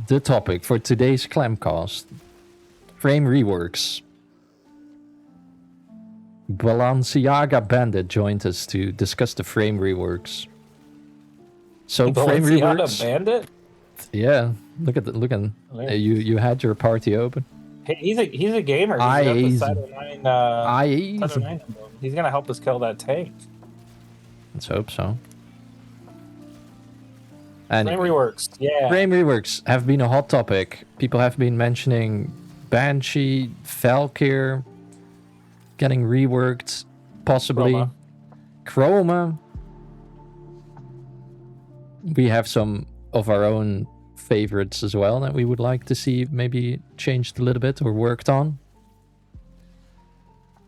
the topic for today's Clemcast. Frame reworks. Balenciaga Bandit joined us to discuss the frame reworks. So frame Balenciaga reworks. Bandit? Yeah, look at you had your party open. He's a gamer. He's got the Cyber 9 Cyber 9 emblem. He's gonna help us kill that tank. Let's hope so. And Frame reworks, yeah. frame reworks have been a hot topic. People have been mentioning Banshee, Valkyrie getting reworked, possibly Chroma. We have some of our own favorites as well that we would like to see maybe changed a little bit or worked on.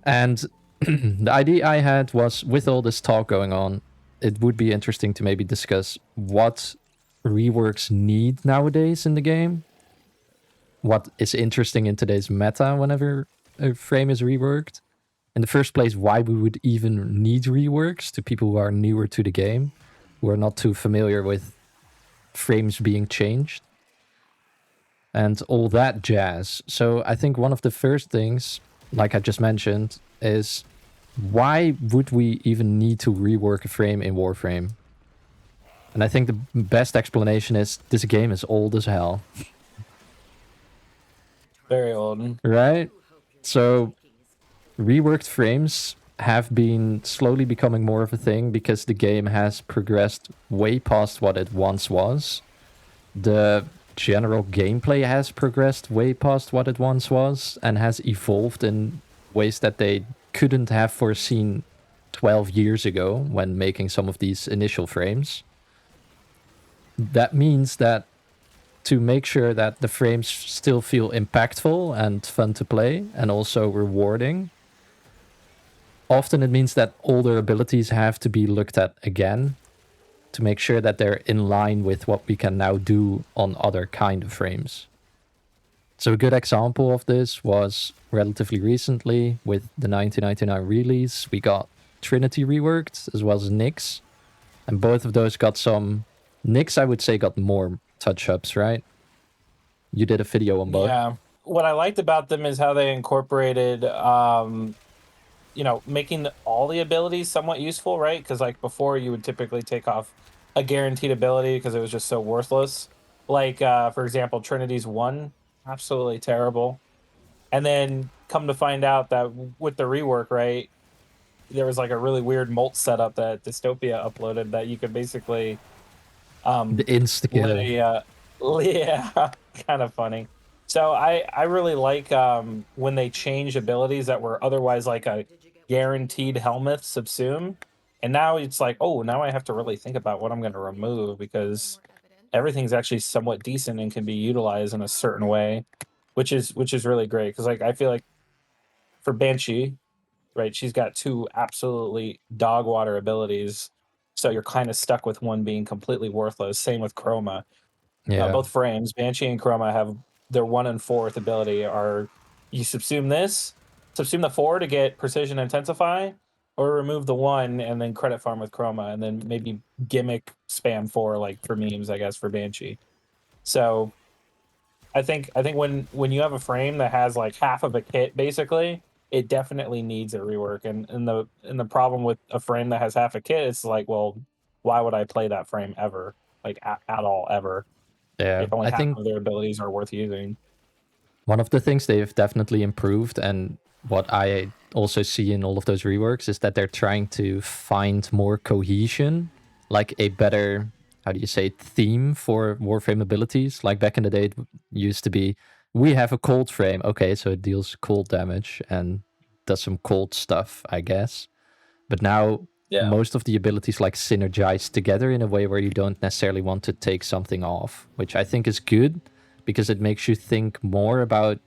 And the idea I had was, with all this talk going on, it would be interesting to maybe discuss what reworks need nowadays in the game. What is interesting in today's meta whenever a frame is reworked. In the first place, why we would even need reworks to people who are newer to the game, who are not too familiar with frames being changed, and all that jazz. So I think one of the first things, like I just mentioned, is why would we even need to rework a frame in Warframe? And I think the best explanation is this game is old as hell. Very old. Right? So reworked frames have been slowly becoming more of a thing because the game has progressed way past what it once was. The general gameplay has progressed way past what it once was and has evolved in ways that they couldn't have foreseen 12 years ago when making some of these initial frames. That means that to make sure that the frames still feel impactful and fun to play and also rewarding, often it means that older abilities have to be looked at again to make sure that they're in line with what we can now do on other kind of frames. So a good example of this was relatively recently with the 1999 release. We got Trinity reworked as well as Nyx. And both of those got some... Nyx, I would say, got more touch-ups, right? You did a video on both. Yeah. What I liked about them is how they incorporated, making all the abilities somewhat useful, right? Because like before, you would typically take off a guaranteed ability because it was just so worthless. Like, for example, Trinity's 1, absolutely terrible. And then come to find out that with the rework, right, there was like a really weird molt setup that Dystopia uploaded that you could basically the insta-kill. Yeah, kind of funny. So I really like when they change abilities that were otherwise like a guaranteed helmet subsume, and now it's like, oh, now I have to really think about what I'm going to remove because everything's actually somewhat decent and can be utilized in a certain way, which is really great. Because like I feel like for Banshee, right, she's got two absolutely dog water abilities, so you're kind of stuck with one being completely worthless. Same with Chroma. Yeah. Both frames, Banshee and Chroma, have their 1 and 4th ability are you subsume the 4 to get precision intensify, or remove the 1 and then credit farm with Chroma, and then maybe gimmick spam 4 like for memes, I guess, for Banshee. So I think when you have a frame that has like half of a kit, basically, it definitely needs a rework. And the problem with a frame that has half a kit, it's like, well, why would I play that frame ever? Like at all ever? Yeah, If only I half think of their abilities are worth using. one of the things they've definitely improved, and what I also see in all of those reworks, is that they're trying to find more cohesion, like a better, how do you say, theme for Warframe abilities. Like back in the day, it used to be, we have a cold frame. Okay, so it deals cold damage and does some cold stuff, I guess. But now most of the abilities like synergize together in a way where you don't necessarily want to take something off, which I think is good because it makes you think more about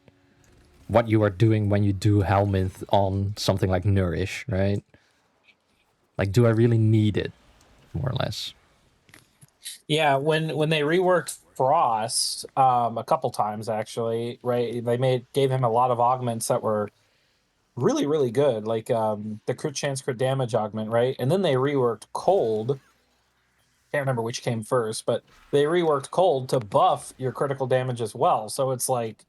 what you are doing when you do Helminth on something like Nourish, right? Like, do I really need it? More or less. Yeah, when they reworked Frost a couple times actually, right? They gave him a lot of augments that were really really good, like the crit chance, crit damage augment, right? And then they reworked Cold, can't remember which came first, but they reworked cold to buff your critical damage as well. So it's like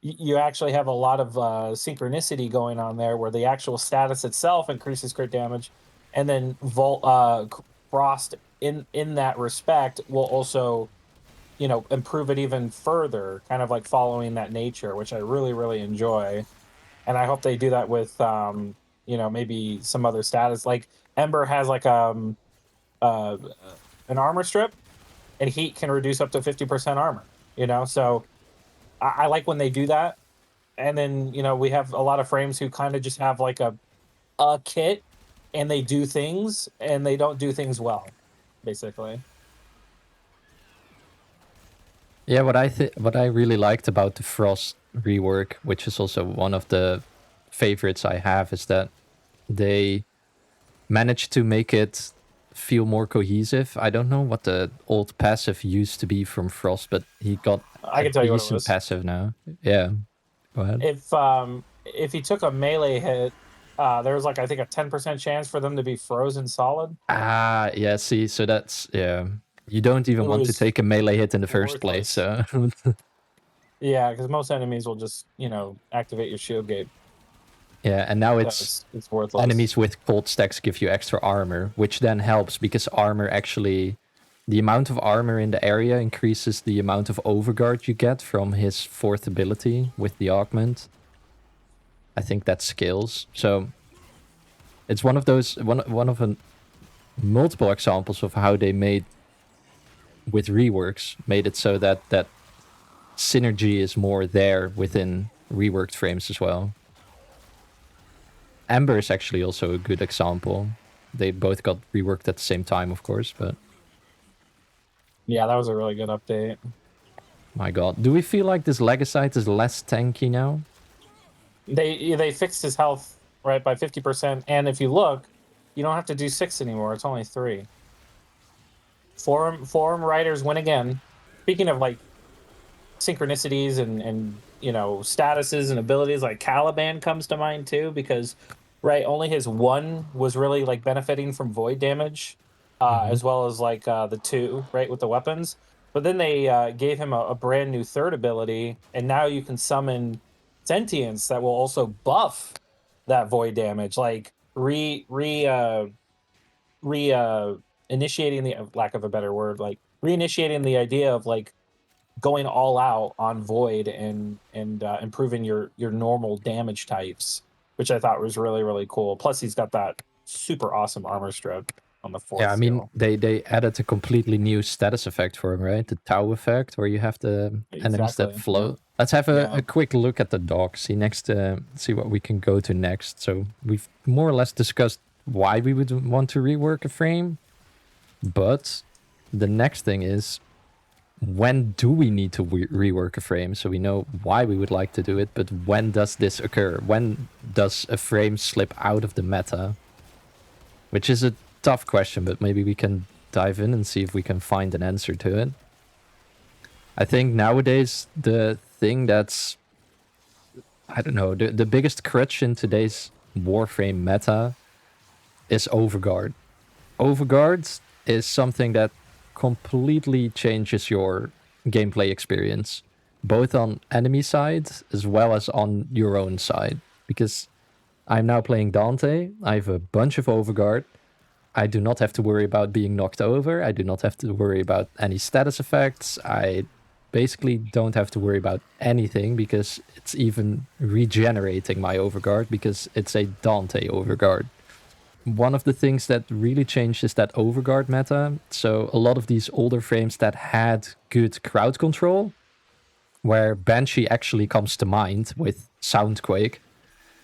you actually have a lot of synchronicity going on there, where the actual status itself increases crit damage, and then frost in that respect will also, you know, improve it even further, kind of like following that nature, which I really enjoy. And I hope they do that with you know, maybe some other status. Like Ember has like uh an armor strip, and heat can reduce up to 50% armor, you know. So I like when they do that. And then, you know, we have a lot of frames who kind of just have like a kit, and they do things and they don't do things well, basically. Yeah, what I really liked about the Frost rework, which is also one of the favorites I have, is that they managed to make it feel more cohesive. I don't know what the old passive used to be from Frost, but he got I a can tell you what it decent was. passive now. Yeah, go ahead. If he took a melee hit, there was like, I think, a 10% chance for them to be frozen solid. Ah, yeah, see, so that's, yeah. You don't even It want to was take a melee hit in the first place, worthless. so... Yeah, because most enemies will just, you know, activate your shield gate. Yeah, and now So it's it's worthless. enemies with cold stacks give you extra armor, which then helps because armor actually... The amount of armor in the area increases the amount of overguard you get from his fourth ability with the augment. I think that's skills. So it's one of those one of a, multiple examples of how they made with reworks made it so that that synergy is more there within reworked frames as well. Amber is actually also a good example. They both got reworked at the same time, of course, but Yeah, that was a really good update. my god. Do we feel like this Legacite is less tanky now? They fixed his health, right, by 50%, and if you look, you don't have to do 6 anymore. It's only 3. Forum riders win again. Speaking of like synchronicities and you know, statuses and abilities, like Caliban comes to mind too, because right, only his 1 was really like benefiting from void damage, Mm-hmm. as well as like the 2, right, with the weapons. But then they gave him a brand new 3rd ability, and now you can summon sentience that will also buff that void damage, like re initiating the, lack of a better word, like reinitiating the idea of like going all out on void and improving your normal damage types, which I thought was really cool. Plus, he's got that super awesome armor strip on the 4th Yeah, I mean, skill. they added a completely new status effect for him, right? The Tau effect, where you have the enemies that Exactly. float. Let's have Yeah. a quick look at the dock. See what we can go to next. So we've more or less discussed why we would want to rework a frame, but the next thing is, when do we need to rework a frame? So we know why we would like to do it, but when does this occur? When does a frame slip out of the meta? Which is a tough question, but maybe we can dive in and see if we can find an answer to it. I think nowadays the thing that's, I don't know, the biggest crutch in today's Warframe meta is Overguard. Overguard is something that completely changes your gameplay experience, both on enemy side as well as on your own side. Because I'm now playing Dante, I have a bunch of Overguard. I do not have to worry about being knocked over. I do not have to worry about any status effects. I basically don't have to worry about anything because it's even regenerating my Overguard because it's a Dante Overguard. One of the things that really changed is that Overguard meta. So a lot of these older frames that had good crowd control, where Banshee actually comes to mind with Soundquake.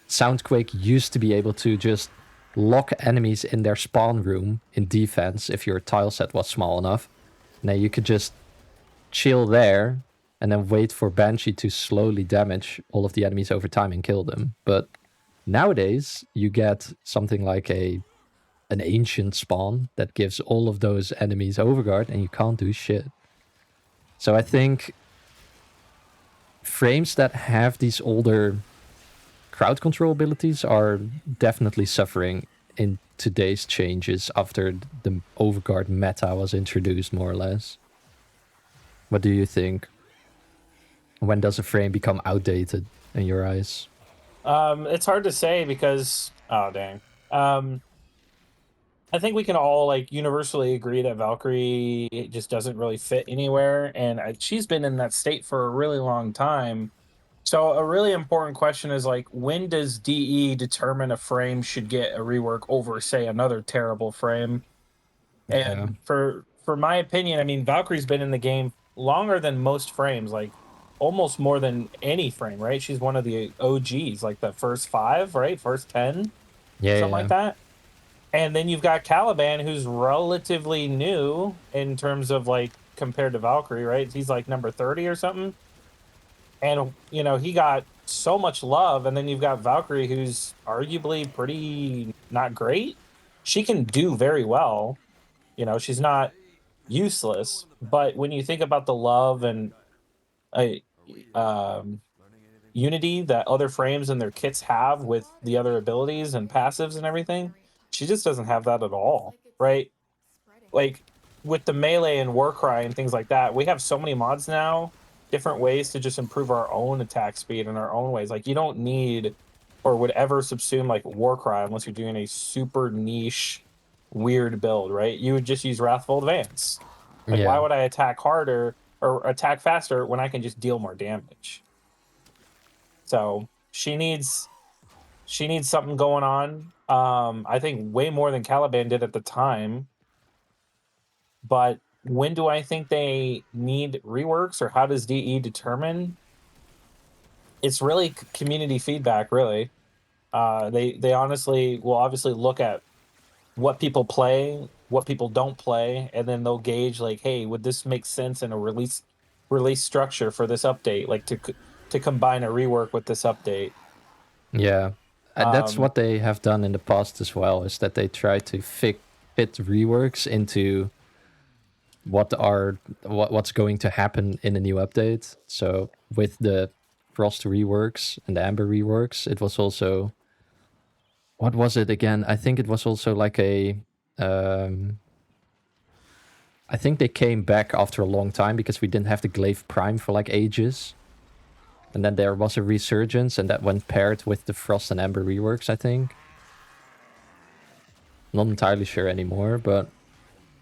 Soundquake used to be able to just lock enemies in their spawn room in defense if your tile set was small enough. Now you could just chill there and then wait for Banshee to slowly damage all of the enemies over time and kill them. But nowadays you get something like an ancient spawn that gives all of those enemies overguard and you can't do shit. So I think frames that have these older crowd control abilities are definitely suffering in today's changes after the overguard meta was introduced, more or less. What do you think? When does a frame become outdated in your eyes? It's hard to say because oh dang. I think we can all like universally agree that Valkyrie just doesn't really fit anywhere, and she's been in that state for a really long time. So a really important question is like, when does DE determine a frame should get a rework over, say, another terrible frame? Yeah. And for my opinion, I mean, Valkyrie's been in the game longer than most frames, like almost more than any frame, right? She's one of the OGs, like the first 5, right? First 10, Yeah, something yeah. like that. And then you've got Caliban, who's relatively new in terms of like compared to Valkyrie, right? He's like number 30 or something. And you know, he got so much love. And then you've got Valkyrie, who's arguably pretty not great. She can do very well. You know, she's not useless. But when you think about the love and uh, um, unity that other frames and their kits have with the other abilities and passives and everything, she just doesn't have that at all, right? Like with the melee and Warcry and things like that, we have so many mods now, different ways to just improve our own attack speed in our own ways. Like you don't need or would ever subsume like Warcry unless you're doing a super niche, weird build, right? You would just use Wrathful Advance. Like, why Yeah. would I attack harder or attack faster when I can just deal more damage? So she needs something going on. I think way more than Caliban did at the time. But when do I think they need reworks, or how does DE determine? It's really community feedback, really. They honestly will obviously look at what people play, what people don't play, and then they'll gauge like, hey, would this make sense in a release structure for this update, like to combine a rework with this update. Yeah. That's Um, what they have done in the past as well, is that they try to fit reworks into what's going to happen in a new update. So with the Frost reworks and the Amber reworks, it was also, what was it again? I think it was also like um I think they came back after a long time because we didn't have the Glaive Prime for like ages. And then there was a resurgence, and that went paired with the Frost and Amber reworks, I think. Not entirely sure anymore, but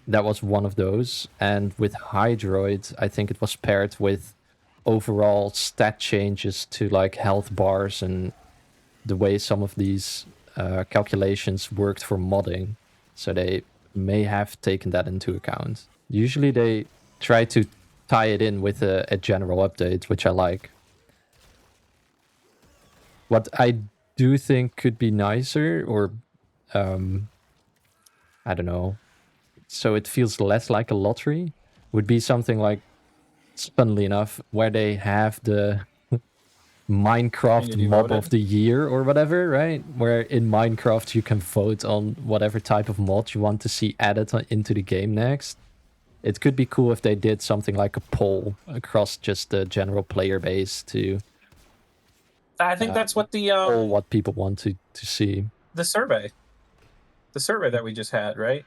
that was one of those. And with Hydroid, I think it was paired with overall stat changes to like health bars and the way some of these calculations worked for modding. So they may have taken that into account. Usually they try to tie it in with a general update, which I like. What I do think could be nicer, or I don't know, so it feels less like a lottery, would be something like, funnily enough, where they have the Minecraft community mob of voted. the year or whatever, right? Where in Minecraft you can vote on whatever type of mod you want to see added into the game next. It could be cool if they did something like a poll across just the general player base to I think that's what poll what people want to see. the survey, the survey that we just had, right?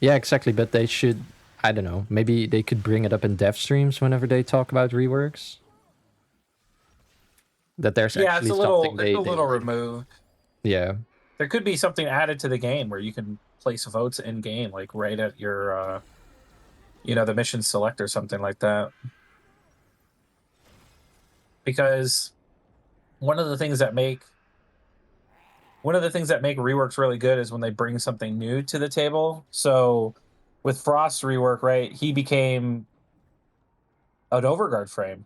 Yeah, exactly. But they should, I don't know, maybe they could bring it up in dev streams whenever they talk about reworks. That there's Yeah, actually something it's a they little like. removed. Yeah. There could be something added to the game where you can place votes in game, like right at your the mission select or something like that. Because one of the things that make reworks really good is when they bring something new to the table. So with Frost's rework, right, he became an overguard frame,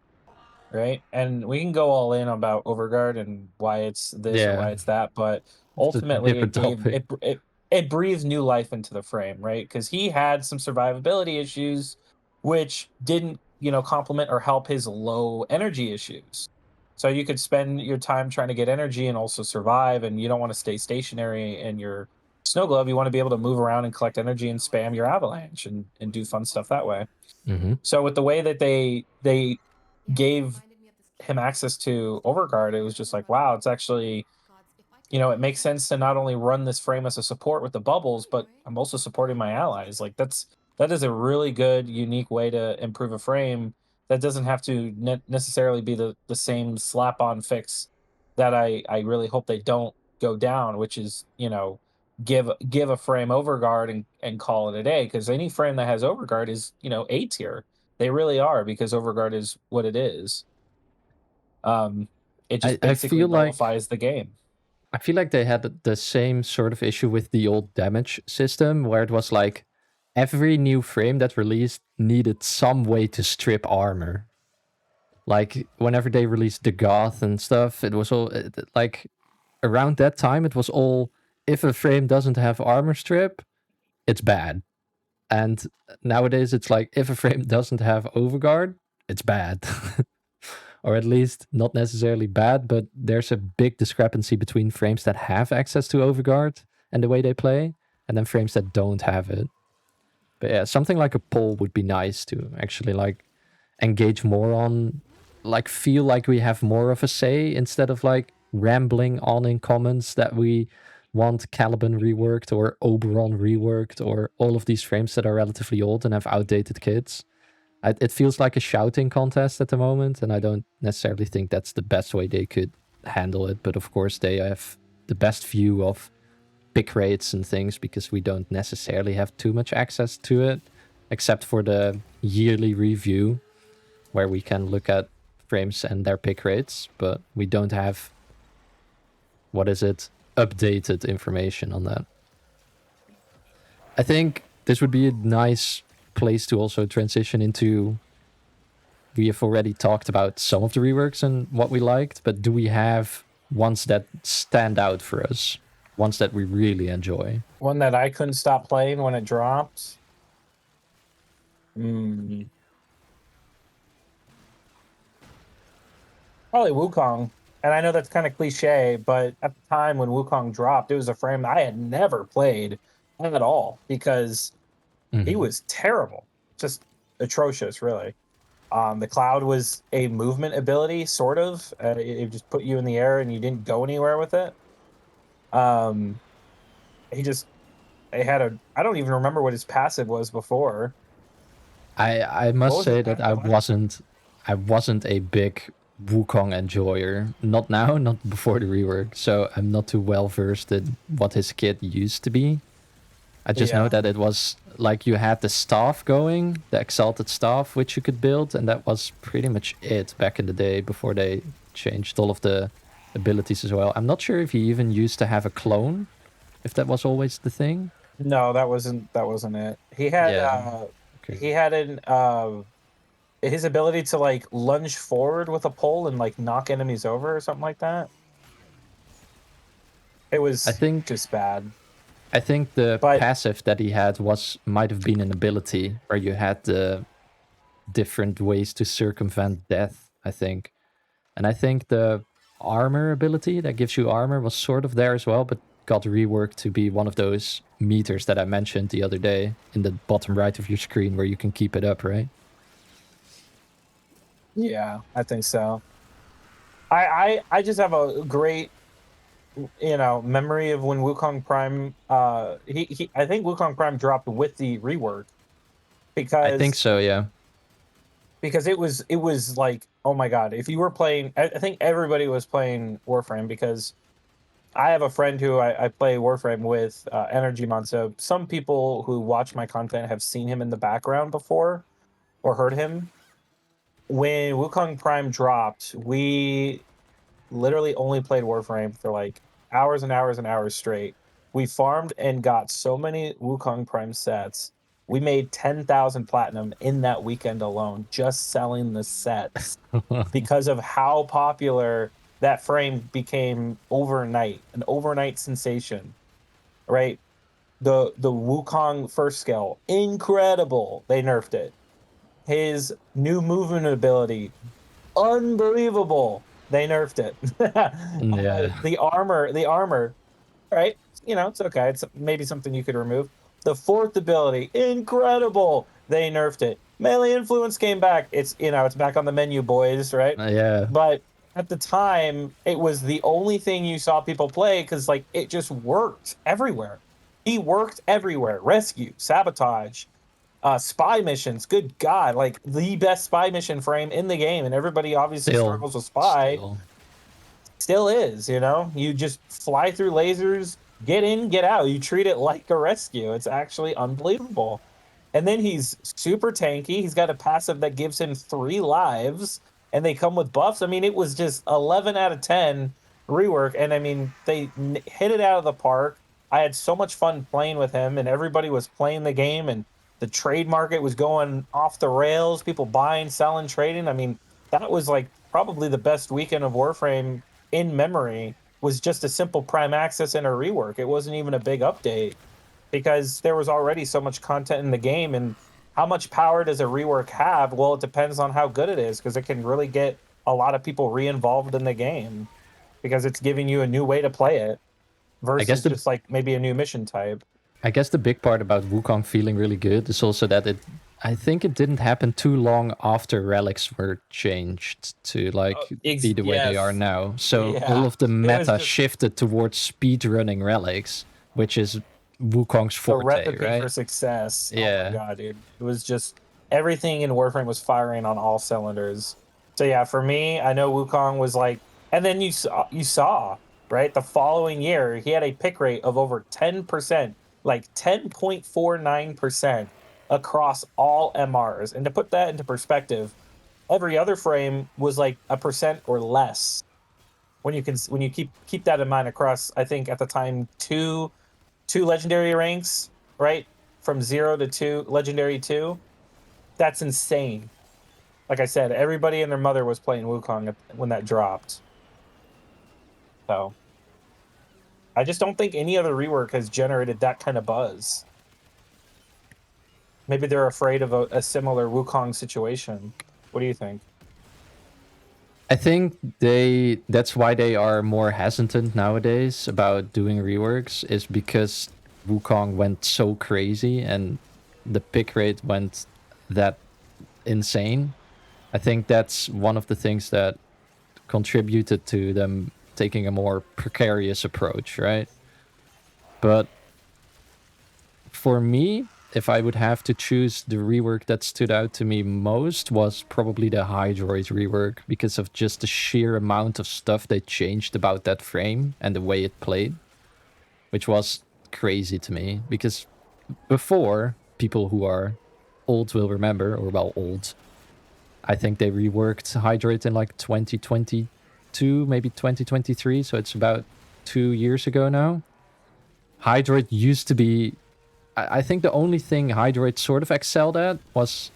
right? And we can go all in about overguard and why it's this or Yeah. why it's that, but It's a ultimately different topic. it breathes new life into the frame, right? Because he had some survivability issues which didn't, complement or help his low energy issues. So you could spend your time trying to get energy and also survive, and you don't want to stay stationary in your snow globe. You want to be able to move around and collect energy and spam your avalanche and do fun stuff that way. Mm-hmm. So with the way that they gave him access to Overguard, it was just like, wow, it makes sense to not only run this frame as a support with the bubbles, but I'm also supporting my allies. Like that is a really good, unique way to improve a frame that doesn't have to necessarily be the same slap on fix that I really hope they don't go down, which is give a frame overguard and call it a day, because any frame that has overguard is A tier. They really are, because overguard is what it is. Um, it just I basically feel like nullifies the game. I feel like they had the same sort of issue with the old damage system, where it was like every new frame that released needed some way to strip armor. Like whenever they released the Goth and stuff, it was all like around that time. It was all, if a frame doesn't have armor strip, it's bad. And nowadays it's like, if a frame doesn't have overguard, it's bad. Or at least not necessarily bad, but there's a big discrepancy between frames that have access to overguard and the way they play, and then frames that don't have it. But yeah, something like a poll would be nice to actually like engage more on, like feel like we have more of a say, instead of like rambling on in comments that we want Caliban reworked or Oberon reworked or all of these frames that are relatively old and have outdated kits. It feels like a shouting contest at the moment, and I don't necessarily think that's the best way they could handle it. But of course, they have the best view of pick rates and things, because we don't necessarily have too much access to it, except for the yearly review, where we can look at frames and their pick rates, but we don't have, what is it, updated information on that. I think this would be a nice place to also transition into, we have already talked about some of the reworks and what we liked, but do we have ones that stand out for us? Ones that we really enjoy? One that I couldn't stop playing when it dropped. Probably Wukong. And I know that's kind of cliche, but at the time when Wukong dropped, it was a frame I had never played at all, because he was terrible. Just atrocious, really. The cloud was a movement ability, sort of. It just put you in the air and you didn't go anywhere with it. They had I don't even remember what his passive was before. I must say that I wasn't a big Wukong enjoyer. Not now, not before the rework. So I'm not too well versed in what his kit used to be. I just know that it was like you had the staff going, the exalted staff, which you could build, and that was pretty much it back in the day before they changed all of the abilities as well. I'm not sure if he even used to have a clone, if that was always the thing. No, that wasn't it. He had Okay. he had his ability to like lunge forward with a pole and like knock enemies over or something like that. It was just bad. I think the passive that he had might have been an ability where you had the different ways to circumvent death, I think. And I think the armor ability that gives you armor was sort of there as well, but got reworked to be one of those meters that I mentioned the other day in the bottom right of your screen where you can keep it up, right? Yeah, I think so. I just have a great memory of when Wukong Prime I think Wukong Prime dropped with the rework, because I think so, yeah. Because it was like, oh my god, if you were playing, I think everybody was playing Warframe, because I have a friend who I play Warframe with, Energy Mon. So some people who watch my content have seen him in the background before or heard him. When Wukong Prime dropped, we literally only played Warframe for like hours and hours and hours straight. We farmed and got so many Wukong Prime sets. We made 10,000 platinum in that weekend alone, just selling the sets, because of how popular that frame became overnight, an overnight sensation, right? The Wukong first skill, incredible. They nerfed it. His new movement ability, unbelievable. They nerfed it. Yeah. The armor, right? It's okay. It's maybe something you could remove. The fourth ability, incredible. They nerfed it. Melee influence came back. It's back on the menu, boys, right? Yeah. But at the time, it was the only thing you saw people play because like it just worked everywhere. He worked everywhere. Rescue, sabotage, spy missions. Good God, like the best spy mission frame in the game, and everybody obviously Still, struggles with spy. still. Still is, you know. You just fly through lasers, get in, get out. You treat it like a rescue. It's actually unbelievable. And then he's super tanky. He's got a passive that gives him 3 lives, and they come with buffs. I mean, it was just 11 out of 10 rework. And I mean, they hit it out of the park. I had so much fun playing with him, and everybody was playing the game, and the trade market was going off the rails. People buying, selling, trading. I mean, that was like probably the best weekend of Warframe in memory. Was just a simple Prime Access and a rework. It wasn't even a big update because there was already so much content in the game. And how much power does a rework have? Well, it depends on how good it is, because it can really get a lot of people re-involved in the game because it's giving you a new way to play it I guess versus the just like maybe a new mission type. I guess the big part about Wukong feeling really good is also that I think it didn't happen too long after relics were changed to like be the way they are Yes. now. So all Yeah. of the It was meta just shifted towards speed running relics, which is Wukong's a forte, recipe for right? success. Oh my Yeah. god, dude. It was just everything in Warframe was firing on all cylinders. So yeah, for me, I know Wukong was like, and then you saw, right? The following year, he had a pick rate of over 10%, like 10.49% across all MRs. And to put that into perspective, every other frame was like a percent or less. When you keep that in mind across, I think at the time two legendary ranks, right? From 0 to 2, legendary 2. That's insane. Like I said, everybody and their mother was playing Wukong when that dropped. So I just don't think any other rework has generated that kind of buzz. Maybe they're afraid of a similar Wukong situation. What do you think? I think that's why they are more hesitant nowadays about doing reworks, is because Wukong went so crazy and the pick rate went that insane. I think that's one of the things that contributed to them taking a more precarious approach, right? But for me, if I would have to choose, the rework that stood out to me most was probably the Hydroid rework, because of just the sheer amount of stuff they changed about that frame and the way it played, which was crazy to me. Because before, people who are old will remember, or well, old, I think they reworked Hydroid in like 2022, maybe 2023, so it's about 2 years ago now. Hydroid used to be, I think the only thing Hydroid sort of excelled at was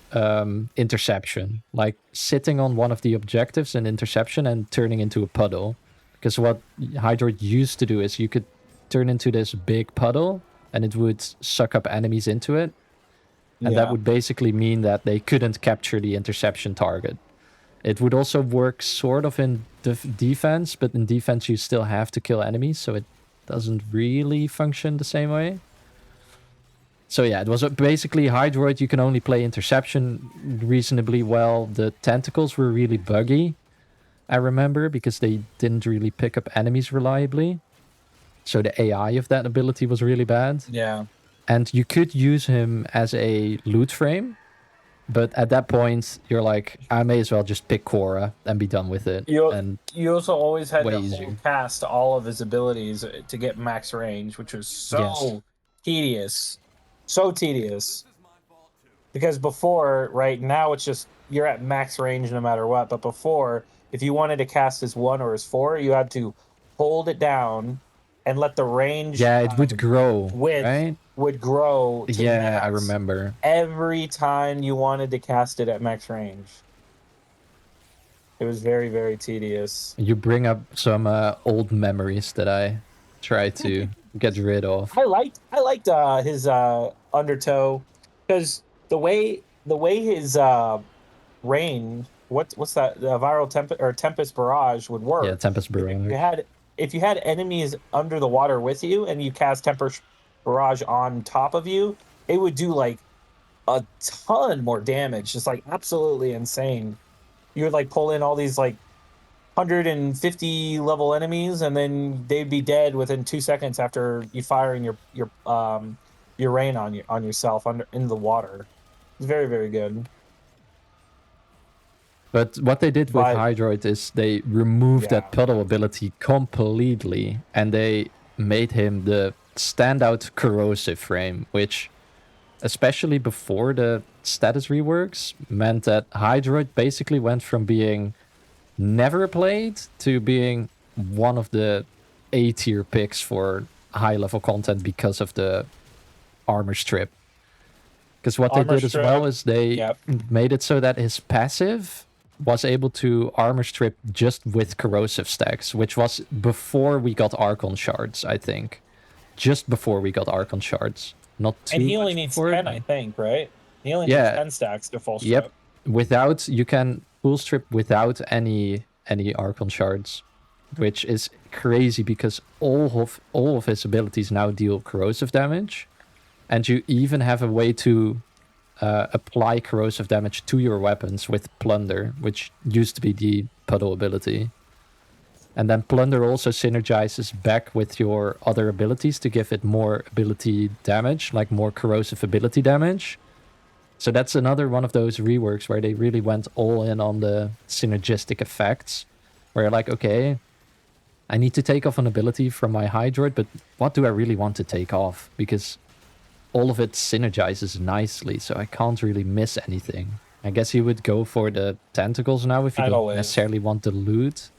interception, like sitting on one of the objectives in interception and turning into a puddle. Because what Hydroid used to do is you could turn into this big puddle and it would suck up enemies into it. And that Yeah. would basically mean that they couldn't capture the interception target. It would also work sort of in defense, but in defense you still have to kill enemies, so it doesn't really function the same way. So yeah, it was basically Hydroid. You can only play interception reasonably well. The tentacles were really buggy, I remember, because they didn't really pick up enemies reliably. So the AI of that ability was really bad. Yeah. And you could use him as a loot frame, but at that point, you're like, I may as well just pick Korra and be done with it. You And you also always had way to whole easier. cast all of his abilities to get max range, which was Yes. so tedious. So tedious. Because before, right now, it's just you're at max range no matter what. But before, if you wanted to cast his 1 or his 4, you had to hold it down and let the range Yeah, it would grow, width right? would grow to Yeah, I max remember. every time you wanted to cast it at max range. It was very, very tedious. You bring up some old memories that I try to get rid of. I liked his undertow, because the way his rain, what's that, the viral tempest barrage would Yeah, work. Tempest If you Barrage. had if you had enemies under the water with you and you cast tempest barrage on top of you, it would do like a ton more damage, just like absolutely insane. You would like pull in all these like 150 level enemies, and then they'd be dead within 2 seconds after you firing your rain on yourself under in the water. It's very, very good. But what they did with But Hydroid is they removed yeah, that puddle ability completely, and they made him the standout corrosive frame, which, especially before the status reworks, meant that Hydroid basically went from being never played to being one of the A tier picks for high level content because of the armor strip. Because what they armor did as well strip. is they Yep. made it so that his passive was able to armor strip just with corrosive stacks, which was before we got Archon shards, I think. Just before we got Archon shards. Not And too he only much needs before. 10, I think, right? He only needs Yeah, 10 stacks to full yep. strip. Without, you can full strip without any Archon shards, which is crazy because all of his abilities now deal corrosive damage, and you even have a way to apply corrosive damage to your weapons with Plunder, which used to be the puddle ability. And then Plunder also synergizes back with your other abilities to give it more ability damage, like more corrosive ability damage. So that's another one of those reworks where they really went all in on the synergistic effects, where you're like, okay, I need to take off an ability from my Hydroid, but what do I really want to take off? Because all of it synergizes nicely, so I can't really miss anything. I guess you would go for the tentacles now if you Tidal don't wave. necessarily want the loot.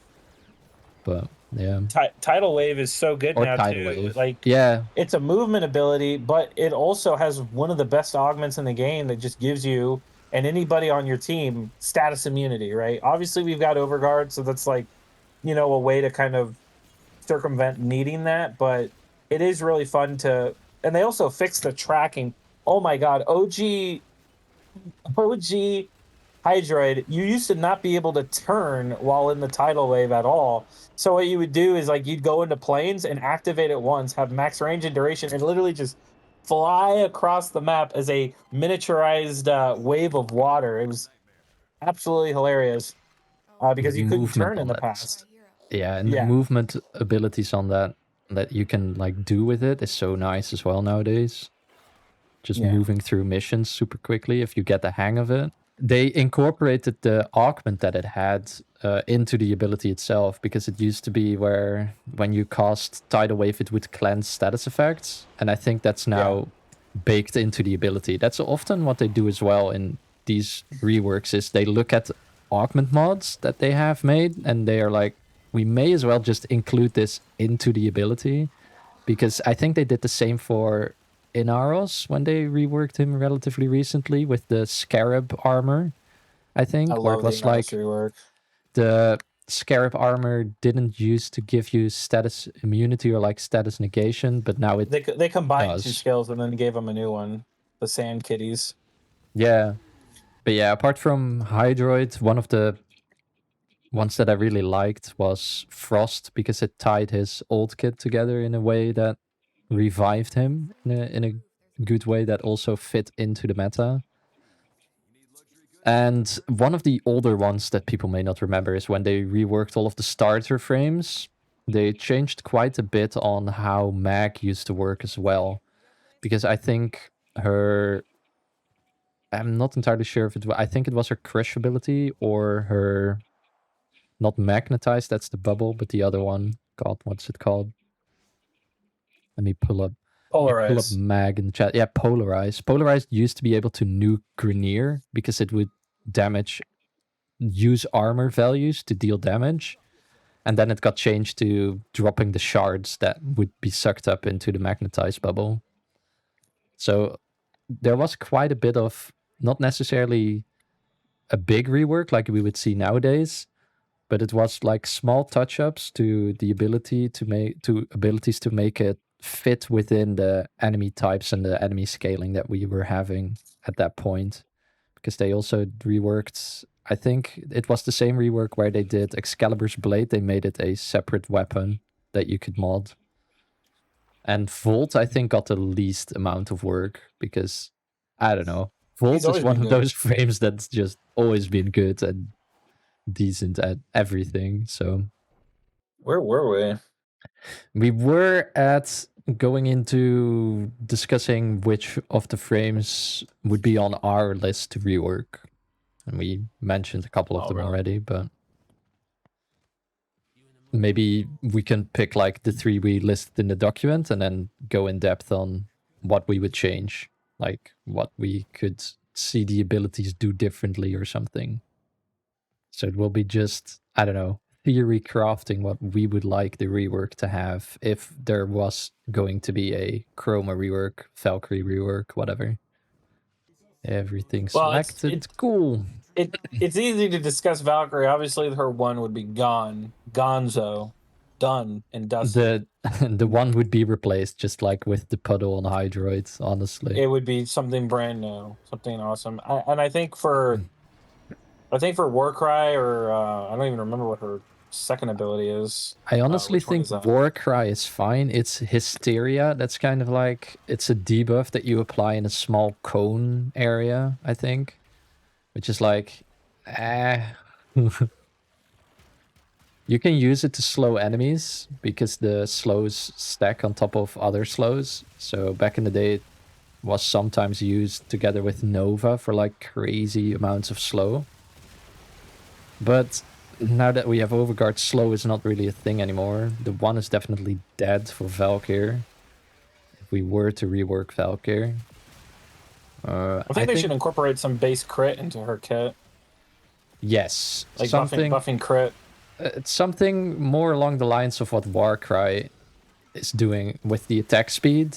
But yeah. Tidal wave is so good Or now tidal too. wave. Like, Yeah. it's a movement ability, but it also has one of the best augments in the game that just gives you and anybody on your team status immunity, right? Obviously, we've got Overguard, so that's like, a way to kind of circumvent needing that, but it is really fun to. And they also fixed the tracking. Oh my god, OG Hydroid, you used to not be able to turn while in the tidal wave at all. So what you would do is like you'd go into planes and activate it once, have max range and duration, and literally just fly across the map as a miniaturized wave of water. It was absolutely hilarious The because you couldn't movement turn in on the that. past. Yeah, and the Yeah, movement abilities on that you can like do with it is so nice as well nowadays. Just yeah. moving through missions super quickly if you get the hang of it. They incorporated the augment that it had into the ability itself, because it used to be where when you cast Tidal Wave it would cleanse status effects, and I think that's now baked into the ability. That's often what they do as well in these reworks, is they look at augment mods that they have made and they are like, we may as well just include this into the ability, because I think they did the same for Inaros when they reworked him relatively recently with the Scarab armor, I I think, where it love the was like Rework. the Scarab armor didn't used to give you status immunity or like status negation, but now it They combined two does. skills and then gave them a new one, the Sand Kitties. Yeah. But yeah, apart from Hydroid, one of the ones that I really liked was Frost, because it tied his old kit together in a way that revived him in a good way that also fit into the meta. And one of the older ones that people may not remember is when they reworked all of the starter frames. They changed quite a bit on how Mag used to work as well. Because I think her... I'm not entirely sure if it was... I think it was her crush ability or her... Not magnetized, that's the bubble, but the other one. God, what's it called? Let me pull up Polarize. Mag in the chat. Yeah, Polarize. Polarize used to be able to nuke Grenier because it would use armor values to deal damage. And then it got changed to dropping the shards that would be sucked up into the magnetized bubble. So there was quite a bit of, not necessarily a big rework like we would see nowadays, but it was like small touch-ups to the ability to abilities to make it fit within the enemy types and the enemy scaling that we were having at that point. Because they also reworked, I think it was the same rework where they did Excalibur's blade, they made it a separate weapon that you could mod. And Volt, I think, got the least amount of work because, I don't know, Volt is one of those frames that's just always been good, and decent at everything. So Where were we? we were at going into discussing which of the frames would be on our list to rework. And we mentioned a couple of them really? already, but maybe we can pick like the 3 we listed in the document and then go in depth on what we would change, like what we could see the abilities do differently or something. So it will be just, I don't know, theory crafting what we would like the rework to have if there was going to be a Chroma rework, Valkyrie rework, whatever. Everything Well, selected. Cool. it's easy to discuss Valkyrie. Obviously, her one would be gone, Gonzo, done and dusted. The one would be replaced just like with the puddle on Hydroid, honestly. It would be something brand new, something awesome. I think for Warcry, or I don't even remember what her second ability is. I honestly Which one think is that? Warcry is fine. It's Hysteria. That's kind of like, it's a debuff that you apply in a small cone area, I think. Which is like, You can use it to slow enemies because the slows stack on top of other slows. So back in the day, it was sometimes used together with Nova for like crazy amounts of slow. But now that we have Overguard, slow is not really a thing anymore. The one is definitely dead for Valkyrie. If we were to rework Valkyrie. I think they should incorporate some base crit into her kit. Yes. Like buffing crit. It's something more along the lines of what Warcry is doing with the attack speed.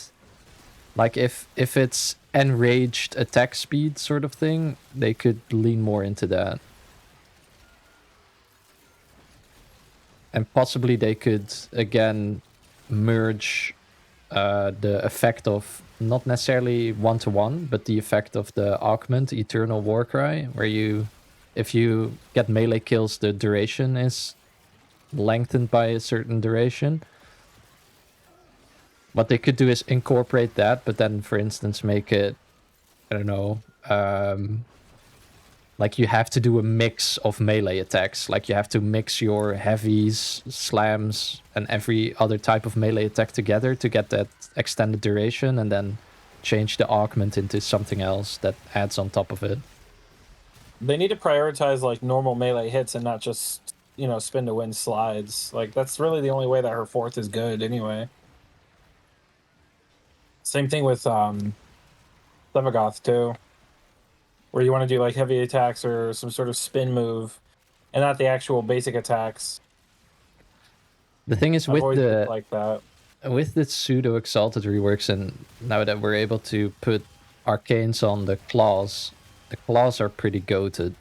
Like if it's enraged attack speed sort of thing, they could lean more into that. And possibly they could, again, merge the effect of not necessarily one-to-one, but the effect of the augment Eternal Warcry, where if you get melee kills, the duration is lengthened by a certain duration. What they could do is incorporate that, but then, for instance, make it, I don't know, like you have to do a mix of melee attacks. Like you have to mix your heavies, slams, and every other type of melee attack together to get that extended duration, and then change the augment into something else that adds on top of it. They need to prioritize like normal melee hits and not just, spin to win slides. Like that's really the only way that her fourth is good anyway. Same thing with Sevagoth too, where you want to do like heavy attacks or some sort of spin move, and not the actual basic attacks. The thing is with the pseudo exalted reworks, and now that we're able to put arcanes on the claws are pretty goated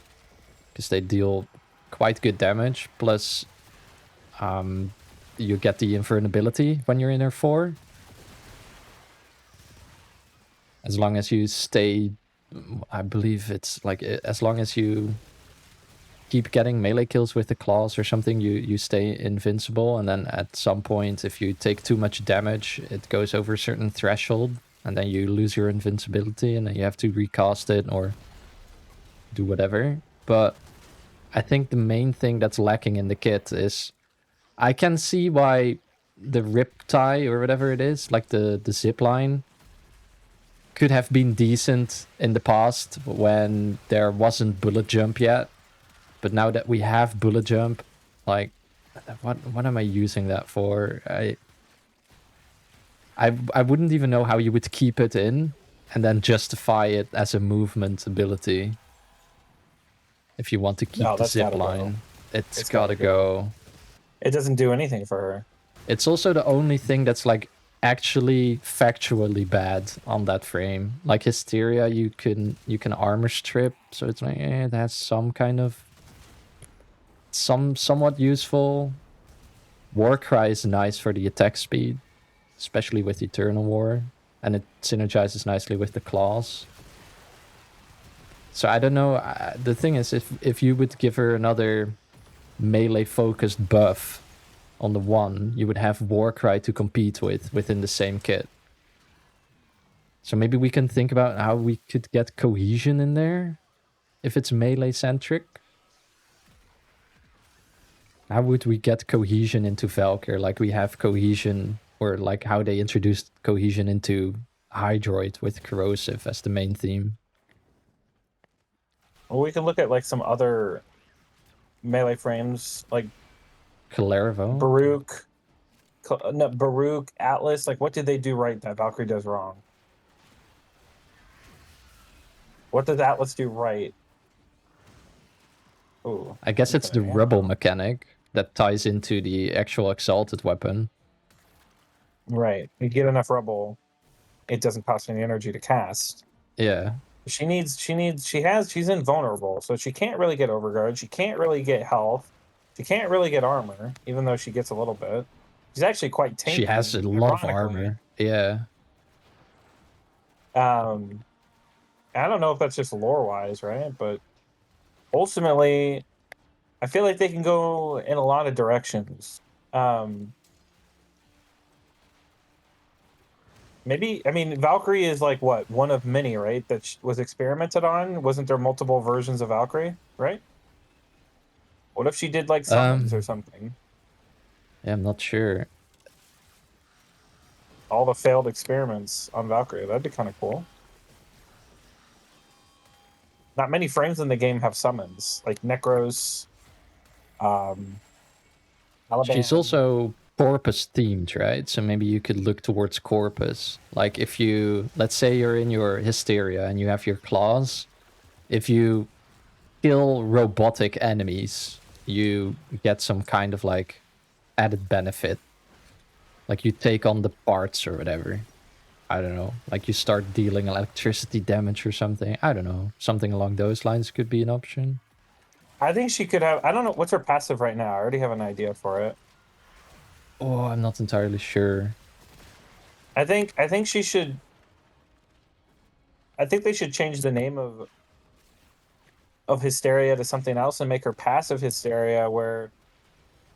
because they deal quite good damage. Plus, you get the invulnerability when you're in R4. As long as you stay, I believe it's like, as long as you keep getting melee kills with the claws or something, you stay invincible. And then at some point, if you take too much damage, it goes over a certain threshold, and then you lose your invincibility, and then you have to recast it or do whatever. But I think the main thing that's lacking in the kit is, I can see why the rip tie or whatever it is, like the zip line, could have been decent in the past when there wasn't bullet jump yet. But now that we have bullet jump, like, what am I using that for? I wouldn't even know how you would keep it in and then justify it as a movement ability. If you want to keep the zip line, it's gotta go. It doesn't do anything for her. It's also the only thing that's like actually factually bad on that frame. Like Hysteria, you can armor strip, so it's like it has some kind of somewhat useful. Warcry is nice for the attack speed, especially with Eternal War, and it synergizes nicely with the claws. So I don't know. The thing is, if you would give her another melee focused buff on the one, you would have Warcry to compete with within the same kit. So maybe we can think about how we could get cohesion in there if it's melee centric. How would we get cohesion into Valkyrie? Like we have cohesion, or like how they introduced cohesion into Hydroid with corrosive as the main theme. Well, we can look at like some other melee frames, like Calervo. Baruch, no, Baruch, Atlas. Like, what did they do right that Valkyrie does wrong? What does Atlas do right? Ooh, I guess it's the rebel mechanic that ties into the actual exalted weapon. Right. You get enough rubble, it doesn't cost any energy to cast. Yeah. She's invulnerable, so she can't really get overguard. She can't really get health. She can't really get armor, even though she gets a little bit. She's actually quite tanky. She has a lot of armor. Yeah. I don't know if that's just lore wise, right? But ultimately, I feel like they can go in a lot of directions. Maybe, I mean, Valkyrie is like what, one of many, right? That was experimented on. Wasn't there multiple versions of Valkyrie, right? What if she did like summons or something? Yeah, I'm not sure. All the failed experiments on Valkyrie. That'd be kind of cool. Not many frames in the game have summons, like Necros, Caliban. She's also Corpus themed, right? So maybe you could look towards Corpus. Like if you, let's say you're in your Hysteria and you have your claws, if you kill robotic enemies, you get some kind of like added benefit. Like you take on the parts or whatever. I don't know. Like you start dealing electricity damage or something. I don't know. Something along those lines could be an option. I think she could have, I don't know, what's her passive right now? I already have an idea for it. Oh, I'm not entirely sure. I think she should, I think they should change the name of Hysteria to something else and make her passive Hysteria, where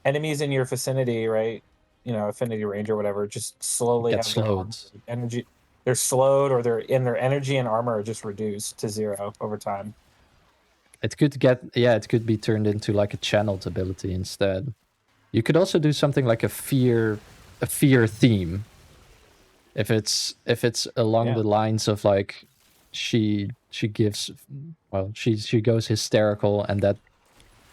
enemies in your vicinity, right? You know, affinity range or whatever, just slowly Get have slowed. their energy. They're slowed, or their energy and armor are just reduced to 0 over time. It could get, yeah, it could be turned into like a channeled ability instead. You could also do something like a fear theme. If it's along the lines of like she gives, well, she goes hysterical, and that,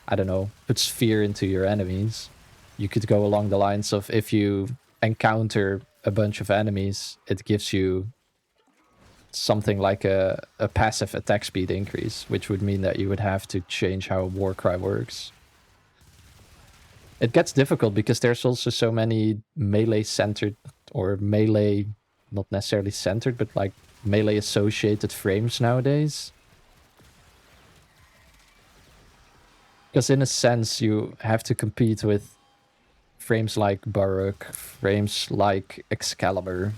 I don't know, puts fear into your enemies. You could go along the lines of if you encounter a bunch of enemies, it gives you something like a passive attack speed increase, which would mean that you would have to change how Warcry works. It gets difficult because there's also so many melee-centered, or melee, not necessarily centered, but like melee-associated frames nowadays. Because in a sense, you have to compete with frames like Baruch, frames like Excalibur,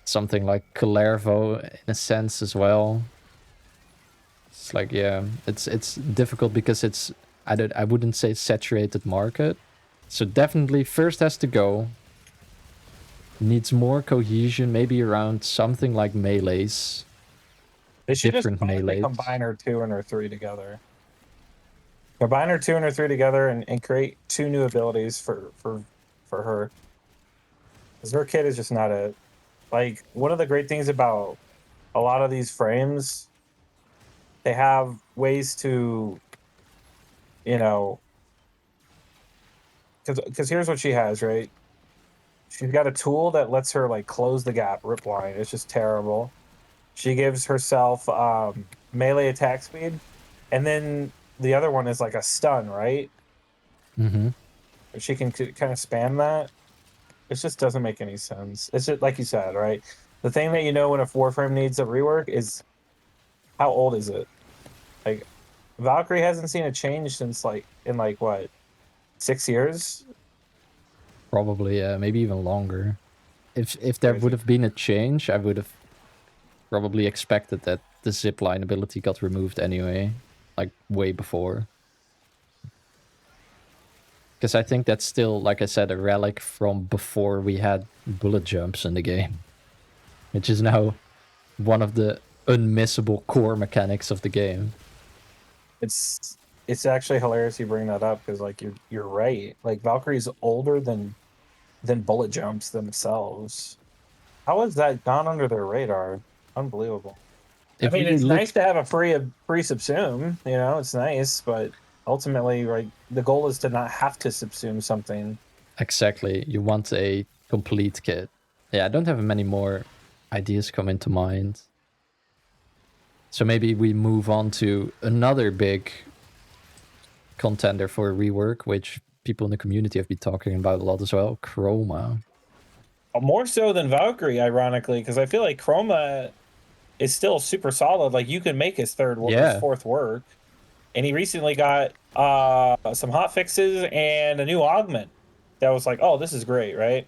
something like Calervo in a sense as well. It's like, yeah, it's difficult because it's, I wouldn't say saturated market. So definitely first has to go. Needs more cohesion, maybe around something like melees. They should different just melees. combine her 2 and her 3 together. Combine her 2 and her 3 together and create 2 new abilities for her. Because her kit is just not it. Like, one of the great things about a lot of these frames, they have ways to, you know, because here's what she has, right? She's got a tool that lets her like close the gap, rip line. It's just terrible. She gives herself melee attack speed, and then the other one is like a stun, right? Mm-hmm. She can kind of spam that. It just doesn't make any sense. It's just like you said, right? The thing that you know when a Warframe needs a rework is how old is it? Like, Valkyrie hasn't seen a change since like in like what, 6 years? Probably, yeah, maybe even longer. If there would have been a change, I would have probably expected that the zipline ability got removed anyway, like way before. Because I think that's still, like I said, a relic from before we had bullet jumps in the game, which is now one of the unmissable core mechanics of the game. It's it's actually hilarious you bring that up because like you're right. Like Valkyrie's older than bullet jumps themselves. How has that gone under their radar? Unbelievable. I If mean, you it's look nice to have a free subsume, you know, it's nice, but ultimately, right, the goal is to not have to subsume something. exactly, you want a complete kit. Yeah, I don't have many more ideas come into mind. So maybe we move on to another big contender for rework, which people in the community have been talking about a lot as well, Chroma. More so than Valkyrie, ironically, because I feel like Chroma is still super solid. Like you can make his Yeah, fourth work, and he recently got some hot fixes and a new augment that was like, oh, this is great, right?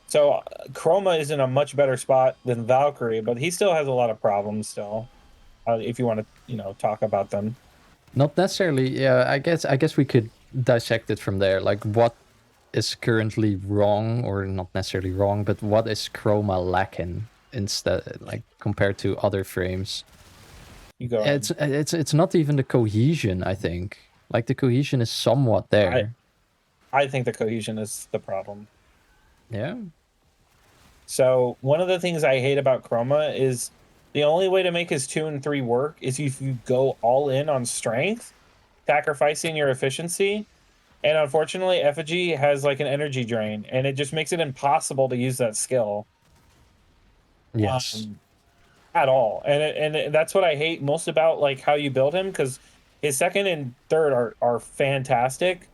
So Chroma is in a much better spot than Valkyrie, but he still has a lot of problems still. If you want to, you know, talk about them. not necessarily. Yeah, I guess we could dissect it from there. Like, what is currently wrong, or not necessarily wrong, but what is Chroma lacking instead, like compared to other frames? You go ahead. It's not even the cohesion. I think like the cohesion is somewhat I there. I think the cohesion is the problem. Yeah, So one of the things I hate about Chroma is the only way to make his 2 and 3 work is if you go all in on strength, sacrificing your efficiency. And unfortunately, effigy has like an energy drain, and it just makes it impossible to use that skill yes, um, at all. That's what I hate most about like how you build him, because his second and third are fantastic,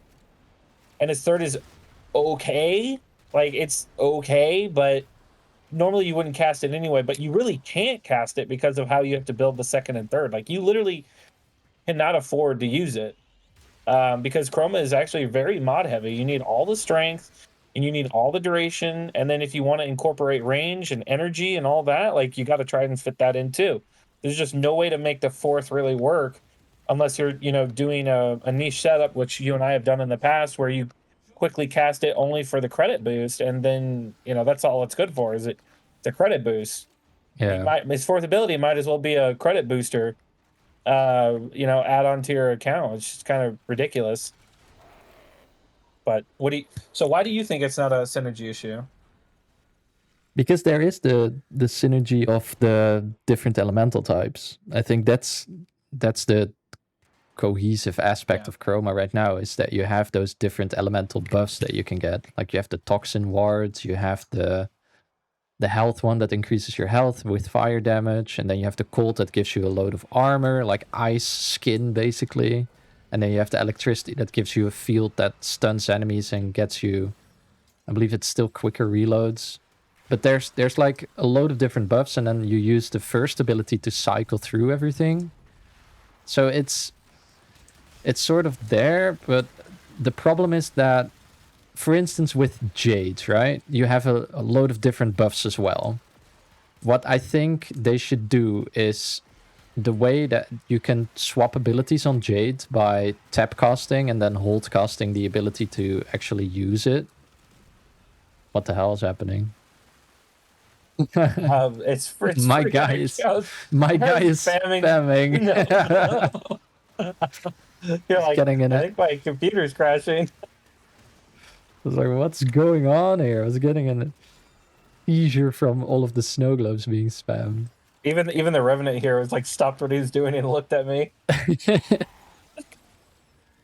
and his third is okay. Like it's okay, but normally you wouldn't cast it anyway, but you really can't cast it because of how you have to build the second and third. Like you literally cannot afford to use it because Chroma is actually very mod heavy. You need all the strength and you need all the duration. And then if you want to incorporate range and energy and all that, like you got to try and fit that in too. There's just no way to make the fourth really work unless you're, you know, doing a niche setup, which you and I have done in the past, where you quickly cast it only for the credit boost, and then you know that's all it's good for. Is it? It's a credit boost. He yeah. might his fourth ability might as well be a credit booster. You know, add on to your account. It's just kind of ridiculous. But what do you? So why do you think it's not a synergy issue? Because there is the synergy of the different elemental types. I think that's the cohesive aspect Yeah. of Chroma right now, is that you have those different elemental buffs that you can get. Like you have the toxin wards, you have the health one that increases your health with fire damage, and then you have the cold that gives you a load of armor, like ice skin basically. And then you have the electricity that gives you a field that stuns enemies and gets you, I believe it's still quicker reloads. But there's like a load of different buffs, and then you use the first ability to cycle through everything. So it's sort of there, but the problem is that, for instance, with Jade, right? You have a load of different buffs as well. What I think they should do is the way that you can swap abilities on Jade by tap casting and then hold casting the ability to actually use it. What the hell is happening? It's my pretty guy much is my guy is spamming. No. You're He's like, getting in I it. think my computer's crashing. I was like, what's going on here? I was getting a seizure from all of the snow globes being spammed. Even the revenant here was like stopped what he was doing and looked at me.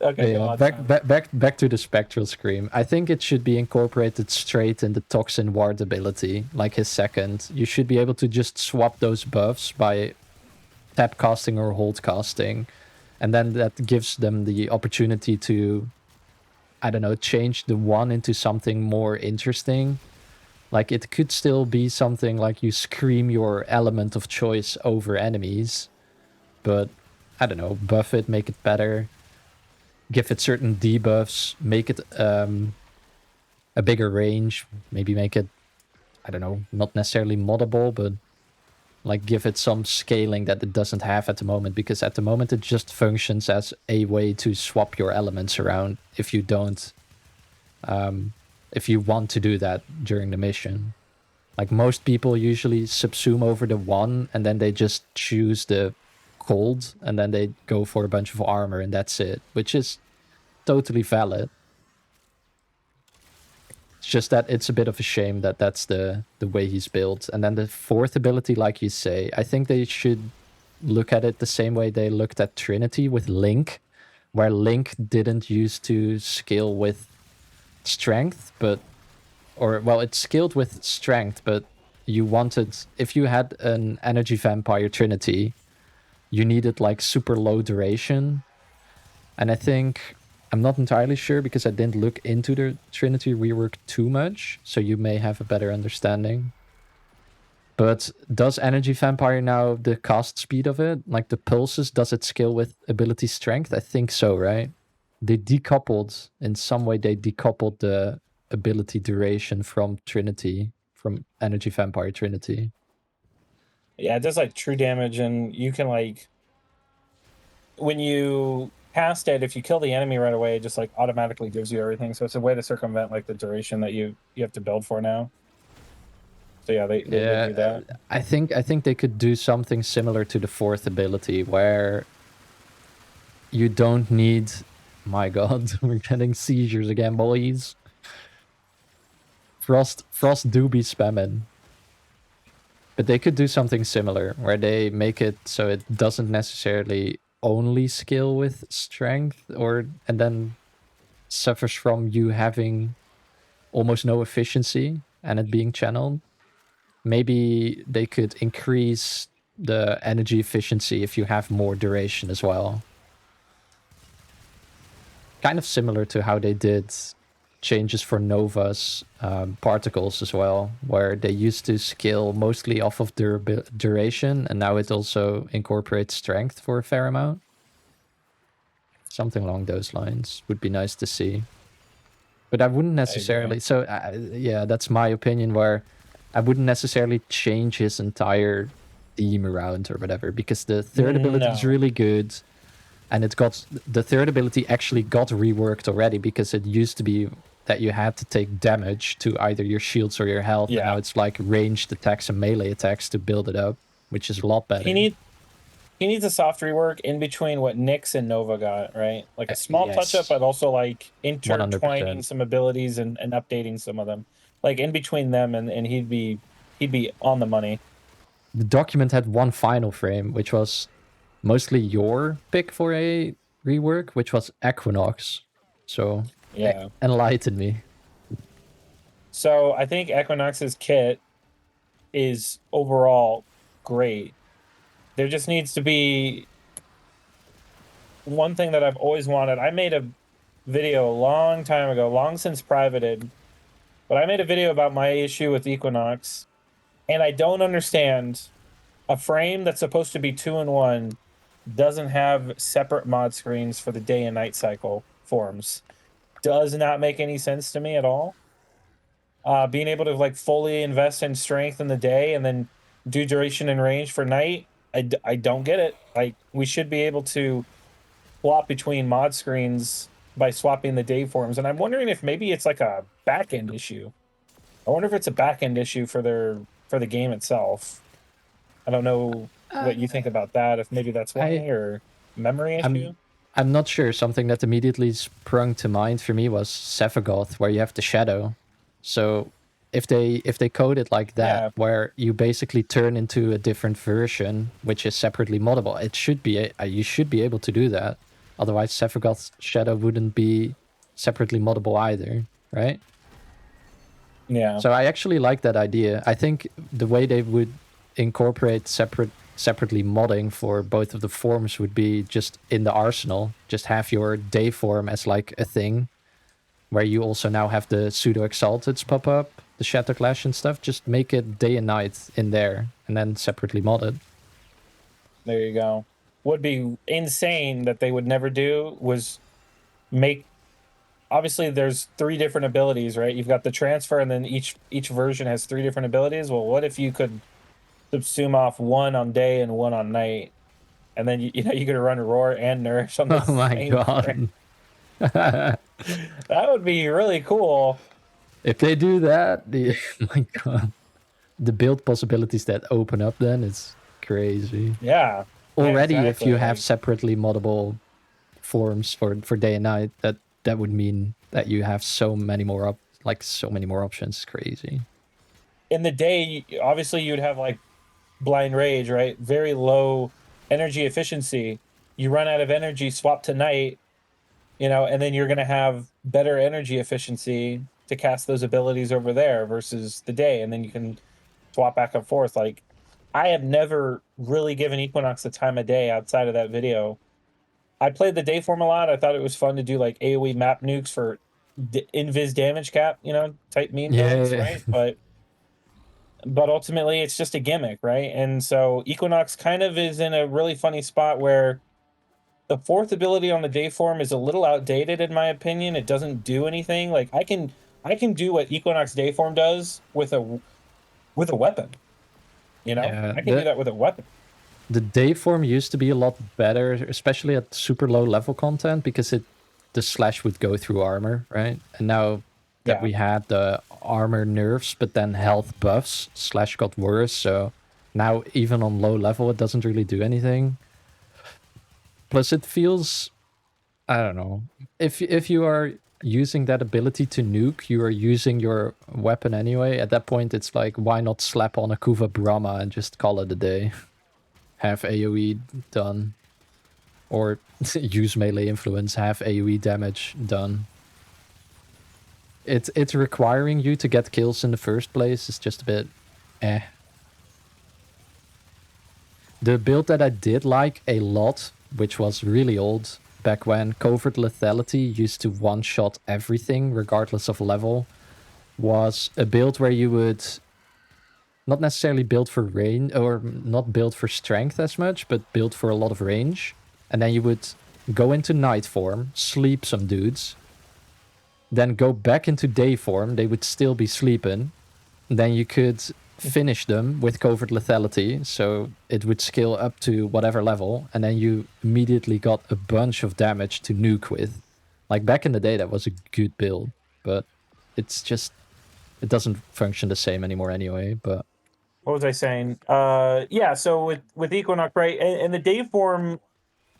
Okay, go Yeah, on. back to the spectral scream. I think it should be incorporated straight in the toxin ward ability, like his second. You should be able to just swap those buffs by tap casting or hold casting, and then that gives them the opportunity to, I don't know, change the one into something more interesting. Like it could still be something like you scream your element of choice over enemies, but I don't know, buff it, make it better, give it certain debuffs, make it a bigger range, maybe make it, I don't know, not necessarily moddable, but like give it some scaling that it doesn't have at the moment, because at the moment it just functions as a way to swap your elements around if you don't, if you want to do that during the mission. Like most people usually subsume over the one and then they just choose the cold, and then they go for a bunch of armor, and that's it, which is totally valid. It's just that it's a bit of a shame that that's the way he's built. And then the fourth ability, like you say, I think they should look at it the same way they looked at Trinity with Link, where Link didn't used to scale with strength, it's scaled with strength, but you wanted, if you had an energy vampire Trinity, you needed like super low duration. And I think, I'm not entirely sure because I didn't look into the Trinity rework too much, so you may have a better understanding. But does energy vampire now, the cast speed of it, like the pulses, does it scale with ability strength? I think so, right? They decoupled, in some way they decoupled the ability duration from Trinity, from energy vampire Trinity. Yeah, it does like true damage, and you can like, when you cast it, if you kill the enemy right away, it just like automatically gives you everything. So it's a way to circumvent like the duration that you have to build for now. So yeah, they did do that. I think they could do something similar to the fourth ability, where you don't need. My God, we're getting seizures again, boys. Frost do be spamming. But they could do something similar, where they make it so it doesn't necessarily only scale with strength, and then suffers from you having almost no efficiency and it being channeled. Maybe they could increase the energy efficiency if you have more duration as well. Kind of similar to how they did changes for Nova's particles as well, where they used to scale mostly off of duration, and now it also incorporates strength for a fair amount. Something along those lines would be nice to see. But I wouldn't necessarily... So, yeah, that's my opinion, where I wouldn't necessarily change his entire theme around or whatever, because the third ability is really good. And the third ability actually got reworked already, because it used to be that you had to take damage to either your shields or your health. Yeah. And now it's like ranged attacks and melee attacks to build it up, which is a lot better. He needs a soft rework in between what Nyx and Nova got, right? Like a small touch up, but also like intertwining 100%. Some abilities and updating some of them. Like in between them, and he'd be on the money. The document had one final frame, which was mostly your pick for a rework, which was Equinox. So yeah, enlighten me. So I think Equinox's kit is overall great. There just needs to be one thing that I've always wanted. I made a video a long time ago, long since privated, but I made a video about my issue with Equinox, and I don't understand a frame that's supposed to be 2-in-1 doesn't have separate mod screens for the day and night cycle forms. Does not make any sense to me at all. Being able to like fully invest in strength in the day and then do duration and range for night, I don't get it. Like, we should be able to swap between mod screens by swapping the day forms, and I'm wondering if maybe it's like a back-end issue. I wonder if it's a back-end issue for the game itself. I don't know what you think about that, if maybe that's why, or memory issue. I'm not sure. Something that immediately sprung to mind for me was Sephiroth, where you have the shadow. So if they code it like that, where you basically turn into a different version, which is separately moddable, it should be you should be able to do that. Otherwise, Sephiroth's shadow wouldn't be separately moddable either, right? Yeah. So I actually like that idea. I think the way they would incorporate separately modding for both of the forms would be just in the arsenal. Just have your day form as like a thing, where you also now have the pseudo exalteds pop up, the Shatter Clash and stuff. Just make it day and night in there, and then separately modded. There you go. Would be insane that they would never do was make. Obviously, there's 3 different abilities, right? You've got the transfer, and then each version has 3 different abilities. Well, what if you could subsume off 1 on day and 1 on night, and then you could run Roar and Nourish on the same. Oh my god. That would be really cool. If they do that, my god, the build possibilities that open up then is crazy. Yeah, already if exactly. you have Like, separately moddable forms for day and night, that would mean that you have so many more so many more options. It's crazy. in the day, obviously you'd have like blind rage, right? Very low energy efficiency. You run out of energy, swap to night, and then you're going to have better energy efficiency to cast those abilities over there versus the day, and then you can swap back and forth. Like, I have never really given Equinox the time of day outside of that video. I played the day form a lot. I thought it was fun to do like AoE map nukes for invis damage cap, type meme builds, Yeah. right? But ultimately it's just a gimmick, right? And so Equinox kind of is in a really funny spot where the fourth ability on the day form is a little outdated in my opinion. It doesn't do anything. Like, I can do what Equinox day form does with a weapon. Yeah. I can do that with a weapon. The day form used to be a lot better, especially at super low level content, because the slash would go through armor, right? And now that Yeah. we had the armor nerfs, but then health buffs, slash got worse. So now even on low level, it doesn't really do anything. Plus, it feels, I don't know, if you are using that ability to nuke, you are using your weapon anyway. At that point, it's like, why not slap on a Kuva Brahma and just call it a day? Have AoE done. Or use melee influence, have AoE damage done. It's requiring you to get kills in the first place is just a bit eh. The build that I did like a lot, which was really old, back when covert lethality used to one-shot everything regardless of level, was a build where you would not necessarily build for range, or not build for strength as much, but build for a lot of range. And then you would go into night form, sleep some dudes, then go back into day form, they would still be sleeping. Then you could finish them with covert lethality, so it would scale up to whatever level, and then you immediately got a bunch of damage to nuke with. Like, back in the day, that was a good build, but it's just, it doesn't function the same anymore anyway, but... What was I saying? Yeah, so with Equinox, right? And the day form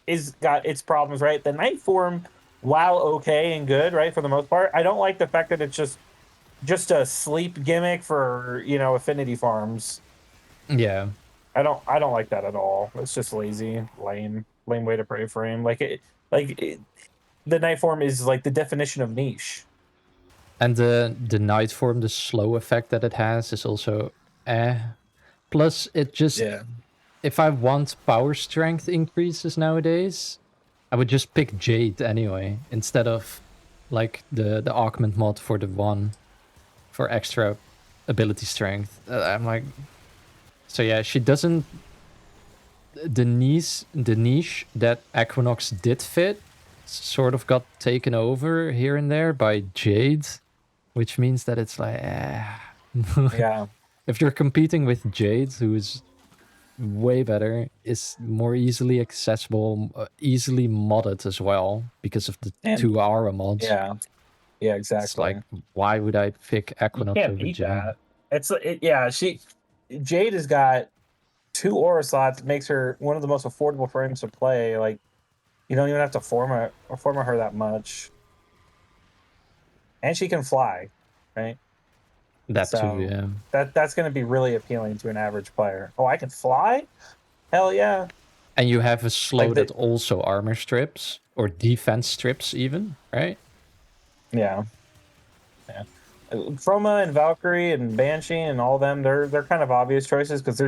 is got its problems, right? The night form, while okay and good, right, for the most part, I don't like the fact that it's just a sleep gimmick for, affinity farms. Yeah. I don't like that at all. It's just lazy, lame way to play frame. The night form is like the definition of niche. And the night form, the slow effect that it has is also eh. Plus, it just... Yeah. If I want power strength increases nowadays, I would just pick Jade anyway, instead of like the augment mod for the one for extra ability strength. I'm like... So yeah, she doesn't... The niche that Equinox did fit sort of got taken over here and there by Jade, which means that it's like, Yeah. if you're competing with Jade, who is way better, is more easily accessible, easily modded as well because of the And 2 aura mods. yeah. Yeah, It's like, exactly. why would I pick You Equinox can't over beat Jade? that. Yeah, Jade has got 2 aura slots. It makes her one of the most affordable frames to play. Like, you don't even have to form her that much. And she can fly, right? That too, So yeah. that's going to be really appealing to an average player. Oh, I can fly? Hell yeah! And you have a slow Like that also armor strips, or defense strips even, right? yeah. Chroma and Valkyrie and Banshee and all them, they're kind of obvious choices because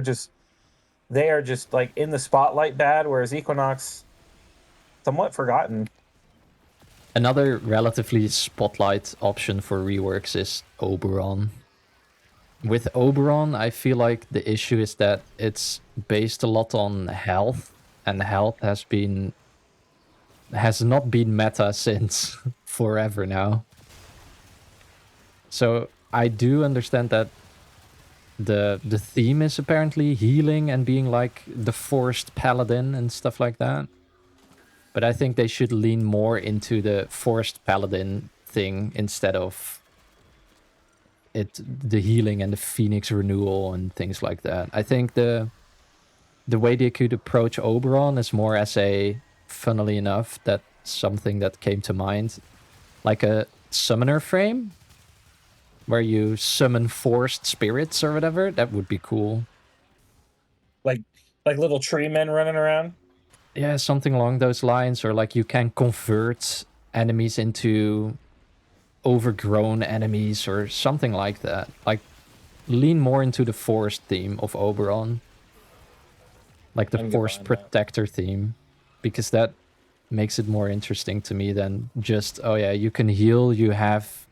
they are just like in the spotlight bad, whereas Equinox somewhat forgotten. Another relatively spotlight option for reworks is Oberon. With Oberon, I feel like the issue is that it's based a lot on health, and health has not been meta since forever now. So I do understand that the theme is apparently healing and being like the forced paladin and stuff like that. But I think they should lean more into the forced paladin thing instead of the healing and the phoenix renewal and things like that. I think the way they could approach Oberon is more as a, funnily enough, that's something that came to mind, like a summoner frame, where you summon forced spirits or whatever. That would be cool. Like little tree men running around. Yeah, something along those lines, or like you can convert enemies into overgrown enemies or something like that. Like lean more into the forest theme of Oberon, like the I can get forest behind that. protector theme, because that makes it more interesting to me than just, oh yeah, you can heal, you have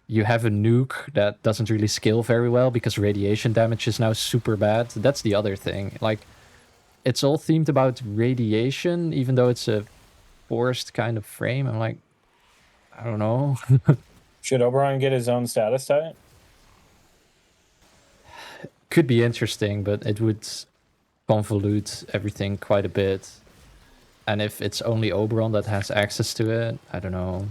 a nuke that doesn't really scale very well because radiation damage is now super bad. That's the other thing. Like, it's all themed about radiation, even though it's a forced kind of frame. I'm like, I don't know. Should Oberon get his own status type? Could be interesting, but it would convolute everything quite a bit. And if it's only Oberon that has access to it, I don't know.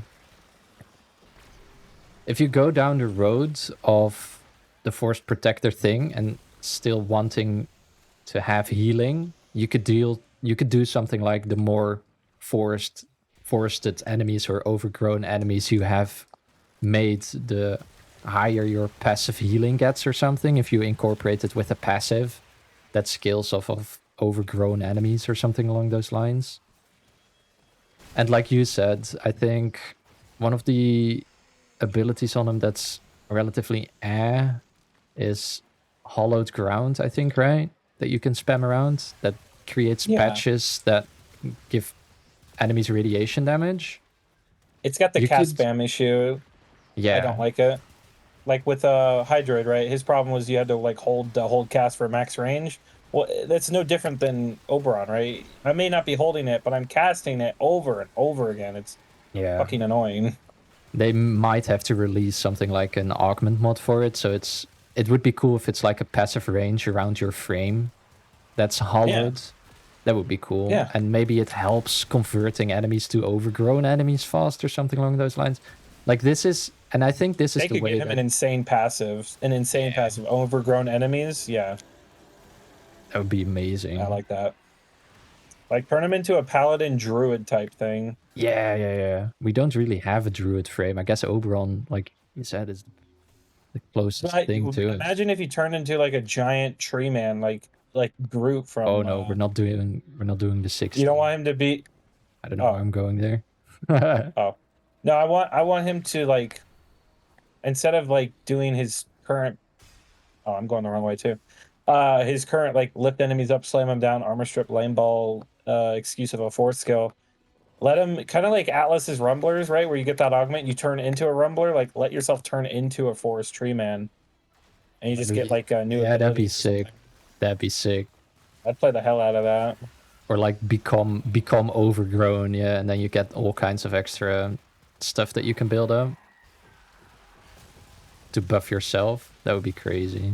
If you go down the road of the Force Protector thing and still wanting to have healing, you could do something like the more forested enemies or overgrown enemies you have made, the higher your passive healing gets or something, if you incorporate it with a passive that scales off of overgrown enemies or something along those lines. And like you said, I think one of the abilities on him that's relatively is hollowed ground, I think, right? That you can spam around, that creates patches that give enemies radiation damage. It's got the You cast could- spam issue. Yeah. I don't like it. Like with Hydroid, right? His problem was you had to like hold cast for max range. Well, that's no different than Oberon, right? I may not be holding it, but I'm casting it over and over again. It's fucking annoying. They might have to release something like an augment mod for it, so it would be cool if it's like a passive range around your frame that's hollowed. That would be cool. Yeah. And maybe it helps converting enemies to overgrown enemies fast or something along those lines. Like this is, and I think this is They the could way give him that an insane passive, overgrown enemies. Yeah, that would be amazing. I like that. Like turn him into a paladin druid type thing. Yeah. We don't really have a druid frame. I guess Oberon, like you said, is the closest thing to it. Imagine if you turned into like a giant tree man, like Groot from. Oh no, we're not doing the 60. You don't want him to be. I don't know why I'm going there. Oh no, I want him to like, instead of like doing his current. Oh, I'm going the wrong way too. His current like lift enemies up, slam them down, armor strip, lame ball, excuse of a fourth skill. Let him kind of like Atlas's rumblers, right? Where you get that augment, you turn into a rumbler. Like let yourself turn into a forest tree man, and you just get like a new. Yeah, that'd be sick. That'd be sick. I'd play the hell out of that. Or like become overgrown, yeah, and then you get all kinds of extra stuff that you can build up to buff yourself. That would be crazy.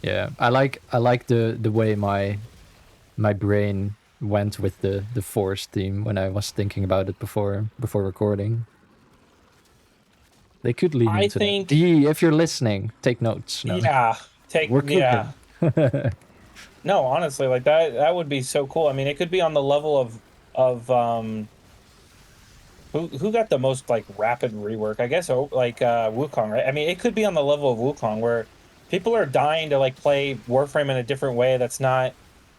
Yeah, I like the way my brain went with the forest theme when I was thinking about it before recording. They could lean into that. D, if you're listeing, take notes. No. Yeah, No, honestly, like that would be so cool. I mean, it could be on the level of who got the most like rapid rework? I guess like Wukong, right? I mean, it could be on the level of Wukong where people are dying to like play Warframe in a different way that's not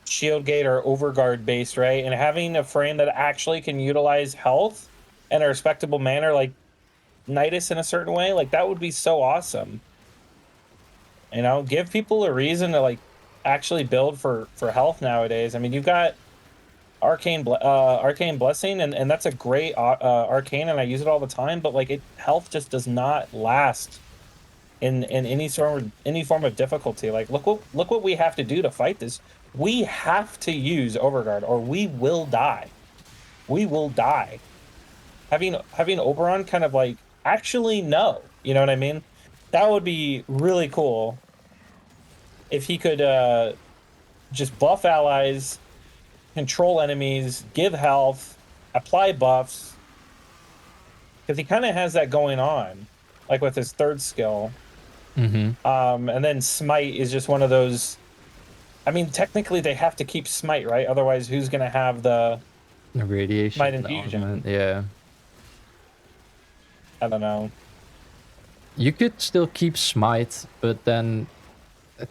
shield gate or overguard based, right? And having a frame that actually can utilize health in a respectable manner, like Nidus in a certain way, like that would be so awesome. You know, give people a reason to like actually build for health nowadays. I mean, you've got arcane blessing, and that's a great arcane, and I use it all the time. But like, health just does not last in any form of difficulty. Like, look what we have to do to fight this. We have to use Overguard, or we will die. We will die. Having Oberon kind of like actually no, you know what I mean? That would be really cool if he could just buff allies, control enemies, give health, apply buffs. Because he kind of has that going on, like with his third skill. Mm-hmm. And then Smite is just one of those I mean, technically they have to keep smite, right? Otherwise, who's gonna have the Radiation smite infusion? augment, yeah. I don't know. You could still keep smite, but then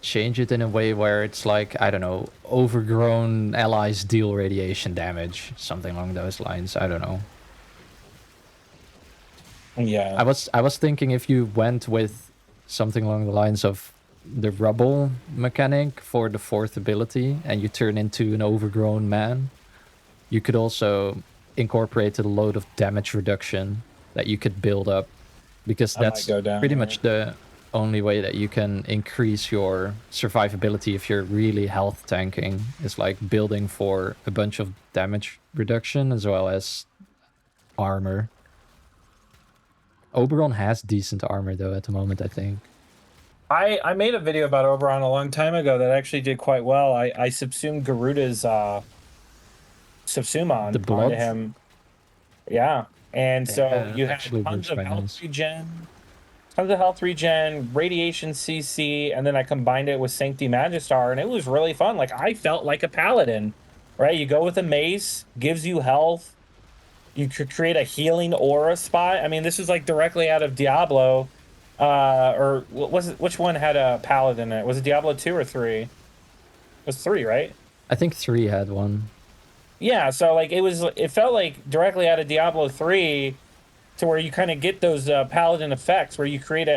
change it in a way where it's like, I don't know, overgrown allies deal radiation damage, something along those lines. I don't know. Yeah, I was thinking if you went with something along the lines of the rubble mechanic for the fourth ability and you turn into an overgrown man, you could also incorporate a load of damage reduction that you could build up, because I might that's go down pretty here. much the only way that you can increase your survivability if you're really health tanking, is like building for a bunch of damage reduction as well as armor. Oberon has decent armor though at the moment, I think. I made a video about Oberon a long time ago that actually did quite well. I subsumed Garuda's The subsume onto blood, him. Yeah. And so yeah, you had actually tons works of quite health nice. regen, tons of health regen, radiation CC, and then I combined it with Sancti Magistar, and it was really fun. Like I felt like a paladin, right? You go with a mace, gives you health. You could create a healing aura spot. I mean, this is like directly out of Diablo. Or what was it? Which one had a paladin in it? Was it Diablo 2 or 3? It was 3, right? I think 3 had one. Yeah, so like it felt like directly out of Diablo 3, to where you kind of get those paladin effects where you create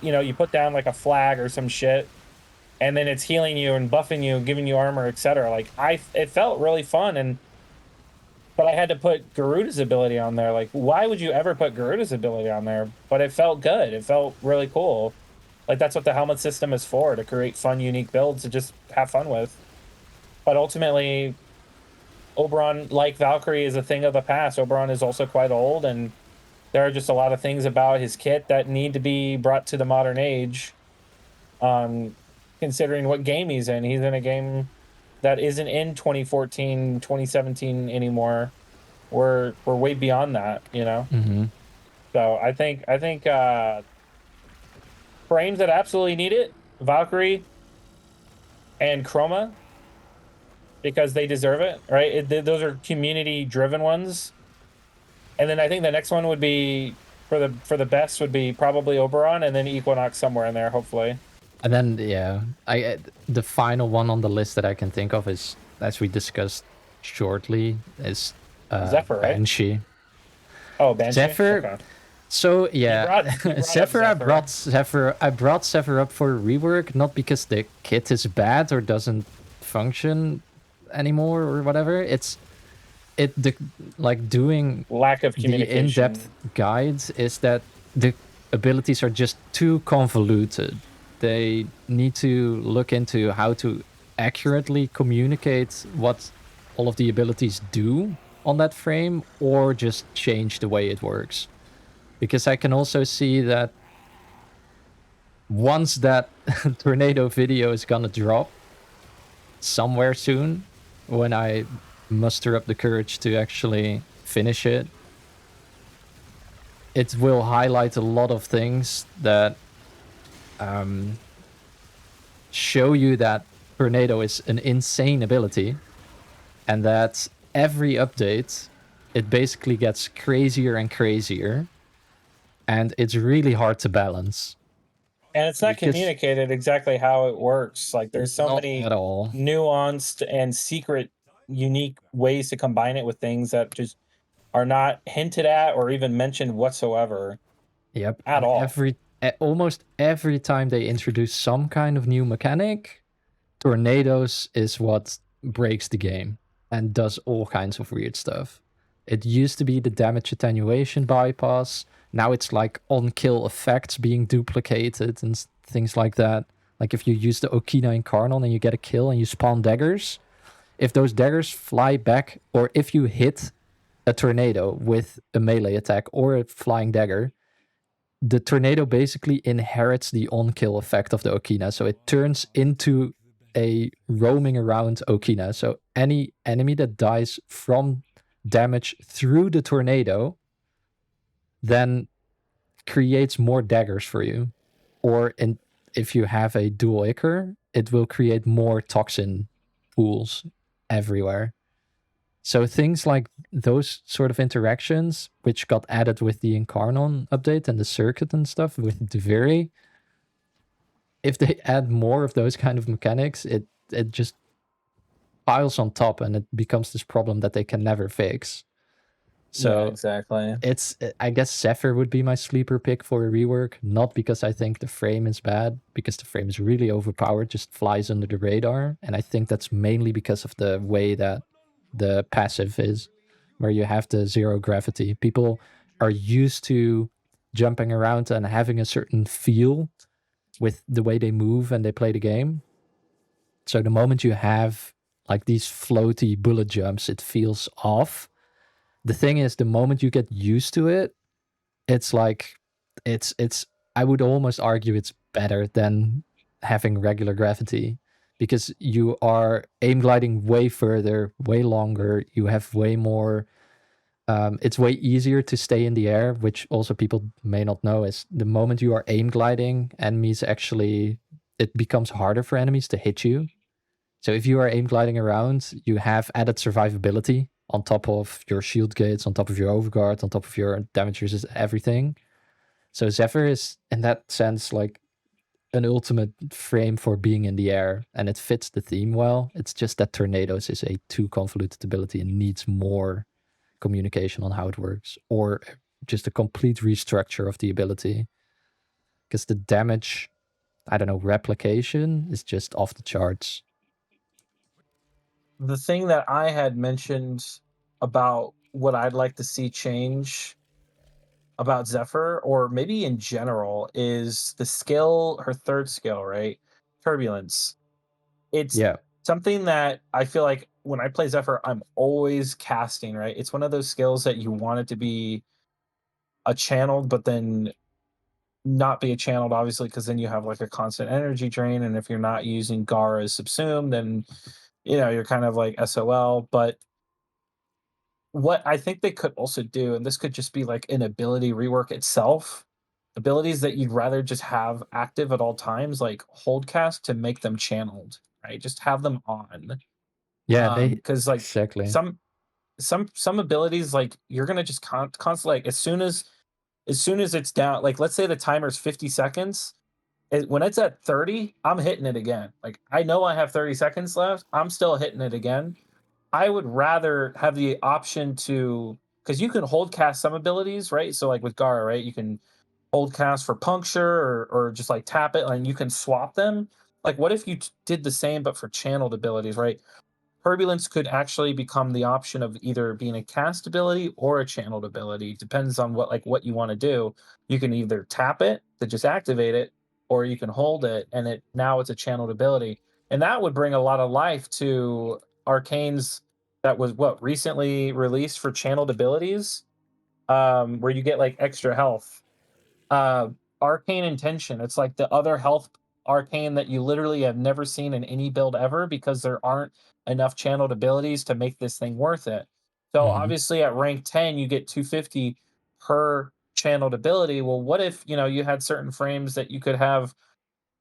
you put down like a flag or some shit, and then it's healing you and buffing you, giving you armor, etc. Like it felt really fun, and but I had to put Garuda's ability on there. Like, why would you ever put Garuda's ability on there? But it felt good. It felt really cool. Like that's what the helmet system is for, to create fun, unique builds to just have fun with. But ultimately, Oberon, like Valkyrie, is a thing of the past. Oberon is also quite old, and there are just a lot of things about his kit that need to be brought to the modern age. Um, Considering what game he's in. He's in a game that isn't in 2014, 2017 anymore. We're way beyond that, you know? Mm-hmm. So I think frames that absolutely need it, Valkyrie and Chroma, because they deserve it, right? Those are community driven ones. And then I think the next one would be for the best would be probably Oberon, and then Equinox somewhere in there, hopefully. And then, yeah, the final one on the list that I can think of is, as we discussed shortly, is Zephyr, right? Banshee. Oh, Banshee. Zephyr. Okay. So yeah, You brought up Zephyr. Zephyr. I brought Zephyr up for rework, not because the kit is bad or doesn't function anymore or whatever. The like doing Lack of the in-depth communication. guides is that the abilities are just too convoluted. They need to look into how to accurately communicate what all of the abilities do on that frame, or just change the way it works. Because I can also see that once that tornado video is gonna drop somewhere soon, when I muster up the courage to actually finish it, it will highlight a lot of things that show you that Tornado is an insane ability, and that every update, it basically gets crazier and crazier, and it's really hard to balance. And it's not Because communicated exactly how it works. Like there's so not many at all. nuanced and secret, unique ways to combine it with things that just are not hinted at or even mentioned whatsoever Yep, at and all. almost every time they introduce some kind of new mechanic, tornadoes is what breaks the game and does all kinds of weird stuff. It used to be the damage attenuation bypass. Now it's like on-kill effects being duplicated and things like that. Like if you use the Okina Incarnon and you get a kill and you spawn daggers, if those daggers fly back, or if you hit a tornado with a melee attack or a flying dagger, the tornado basically inherits the on-kill effect of the Okina. So it turns into a roaming around Okina. So any enemy that dies from damage through the tornado then creates more daggers for you. Or if you have a dual ichor, it will create more toxin pools everywhere. So things like those sort of interactions, which got added with the Incarnon update and the circuit and stuff with Deviri, if they add more of those kind of mechanics, it just piles on top and it becomes this problem that they can never fix. Yeah, So exactly. I guess Zephyr would be my sleeper pick for a rework, not because I think the frame is bad, because the frame is really overpowered, just flies under the radar. And I think that's mainly because of the way that the passive is, where you have the zero gravity. People are used to jumping around and having a certain feel with the way they move and they play the game. So the moment you have like these floaty bullet jumps, it feels off. The thing is, the moment you get used to it, it's like it's I would almost argue it's better than having regular gravity, because you are aim gliding way further, way longer. You have way more. It's way easier to stay in the air, which also people may not know is the moment you are aim gliding, enemies actually, it becomes harder for enemies to hit you. So if you are aim gliding around, you have added survivability on top of your shield gates, on top of your overguard, on top of your damage resist, everything. So Zephyr is in that sense like an ultimate frame for being in the air, and it fits the theme well. It's just that Tornadoes is a too convoluted ability and needs more communication on how it works, or just a complete restructure of the ability. Because the damage, I don't know, replication is just off the charts. The thing that I had mentioned about what I'd like to see change about Zephyr, or maybe in general, is the skill, her third skill, right? Turbulence. It's Yeah. something that I feel like when I play Zephyr, I'm always casting, right? It's one of those skills that you want it to be a channeled, but then not be a channeled, obviously, because then you have like a constant energy drain. And if you're not using Gar as subsume, then you're kind of like SOL. But what I think they could also do, and this could just be like an ability rework itself, abilities that you'd rather just have active at all times, like hold cast to make them channeled, right? Just have them on. Yeah, they Because like exactly. some abilities, like you're gonna just constantly, like as soon as it's down, like let's say the timer's 50 seconds, when it's at 30, I'm hitting it again. Like I know I have 30 seconds left, I'm still hitting it again. I would rather have the option to, because you can hold cast some abilities, right? So like with Gara, right? You can hold cast for puncture, or just like tap it and you can swap them. Like what if you did the same but for channeled abilities, right? Turbulence could actually become the option of either being a cast ability or a channeled ability. Depends on what you want to do. You can either tap it to just activate it, or you can hold it and now it's a channeled ability. And that would bring a lot of life to Arcane's that was what recently released for channeled abilities, where you get like extra health. uh Arcane Intention. It's like the other health arcane that you literally have never seen in any build ever, because there aren't enough channeled abilities to make this thing worth it. So Mhm. obviously at rank 10 you get 250 per channeled ability. Well, what if, you had certain frames that you could have,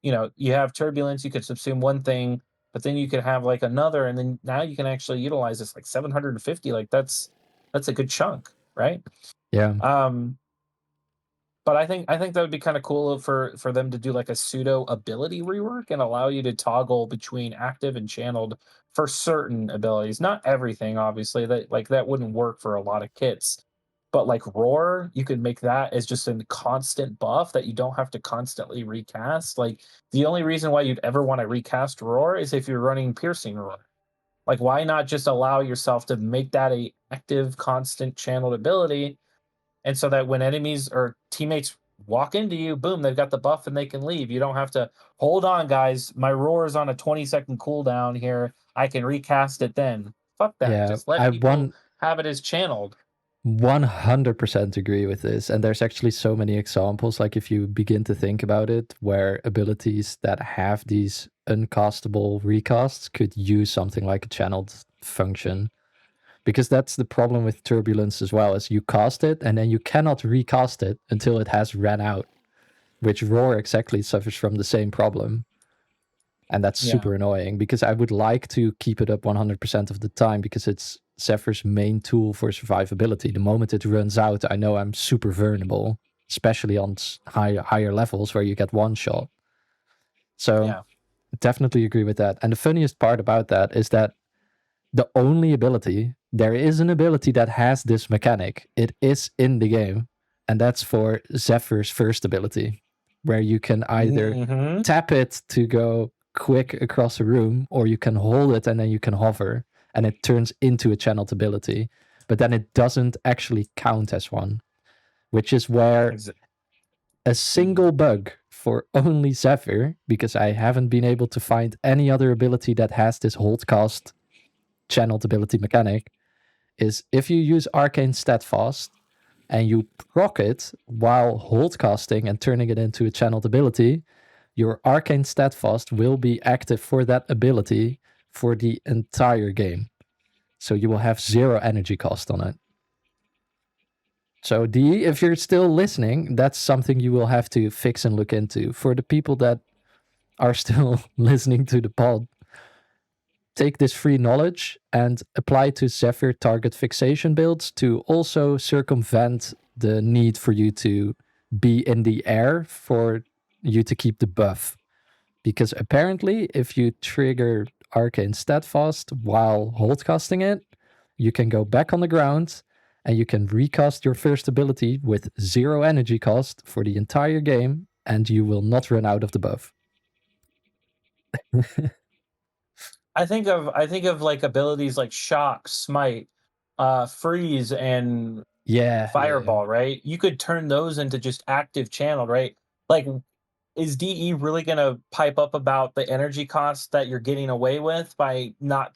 you have turbulence, you could subsume one thing, but then you could have like another, and then now you can actually utilize this like 750. Like that's a good chunk, right? Yeah. um but I think that would be kind of cool for them to do like a pseudo ability rework and allow you to toggle between active and channeled for certain abilities. Not everything, obviously. That wouldn't work for a lot of kits. But like roar, you could make that as just a constant buff that you don't have to constantly recast. Like the only reason why you'd ever want to recast roar is if you're running piercing roar. Like why not just allow yourself to make that a active constant channeled ability, and so that when enemies or teammates walk into you, boom, they've got the buff and they can leave. You don't have to hold on, guys. My roar is on a 20-second cooldown here. I can recast it then. Fuck that. Yeah. Just let I people want have it as channeled. 100% agree with this. And there's actually so many examples, like if you begin to think about it, where abilities that have these uncastable recasts could use something like a channeled function. Because that's the problem with Turbulence as well, is you cast it and then you cannot recast it until it has ran out. which Roar exactly suffers from the same problem. And that's super annoying because I would like to keep it up 100% of the time because it's Zephyr's main tool for survivability. The moment it runs out, I know I'm super vulnerable, especially on higher levels where you get one shot. So definitely agree with that. And the funniest part about that is that the only ability, there is an ability that has this mechanic. It is in the game. And that's for Zephyr's first ability, where you can either tap it to go quick across a room, or you can hold it and then you can hover, and it turns into a channeled ability. But then it doesn't actually count as one, which is where a single bug for only Zephyr, because I haven't been able to find any other ability that has this hold cast channeled ability mechanic, is if you use Arcane Steadfast and you proc it while hold casting and turning it into a channeled ability, your Arcane Steadfast will be active for that ability for the entire game. So you will have 0 energy cost on it. So D, if you're still listening, that's something you will have to fix and look into. For the people that are still listening to the pod, take this free knowledge and apply to Zephyr target fixation builds to also circumvent the need for you to be in the air for you to keep the buff. Because apparently, if you trigger Arcane Steadfast while hold casting it, you can go back on the ground and you can recast your first ability with 0 energy cost for the entire game, and you will not run out of the buff. I think of like abilities like shock, smite, freeze, and fireball, right? You could turn those into just active channeled, right? Like, is DE really gonna pipe up about the energy cost that you're getting away with by not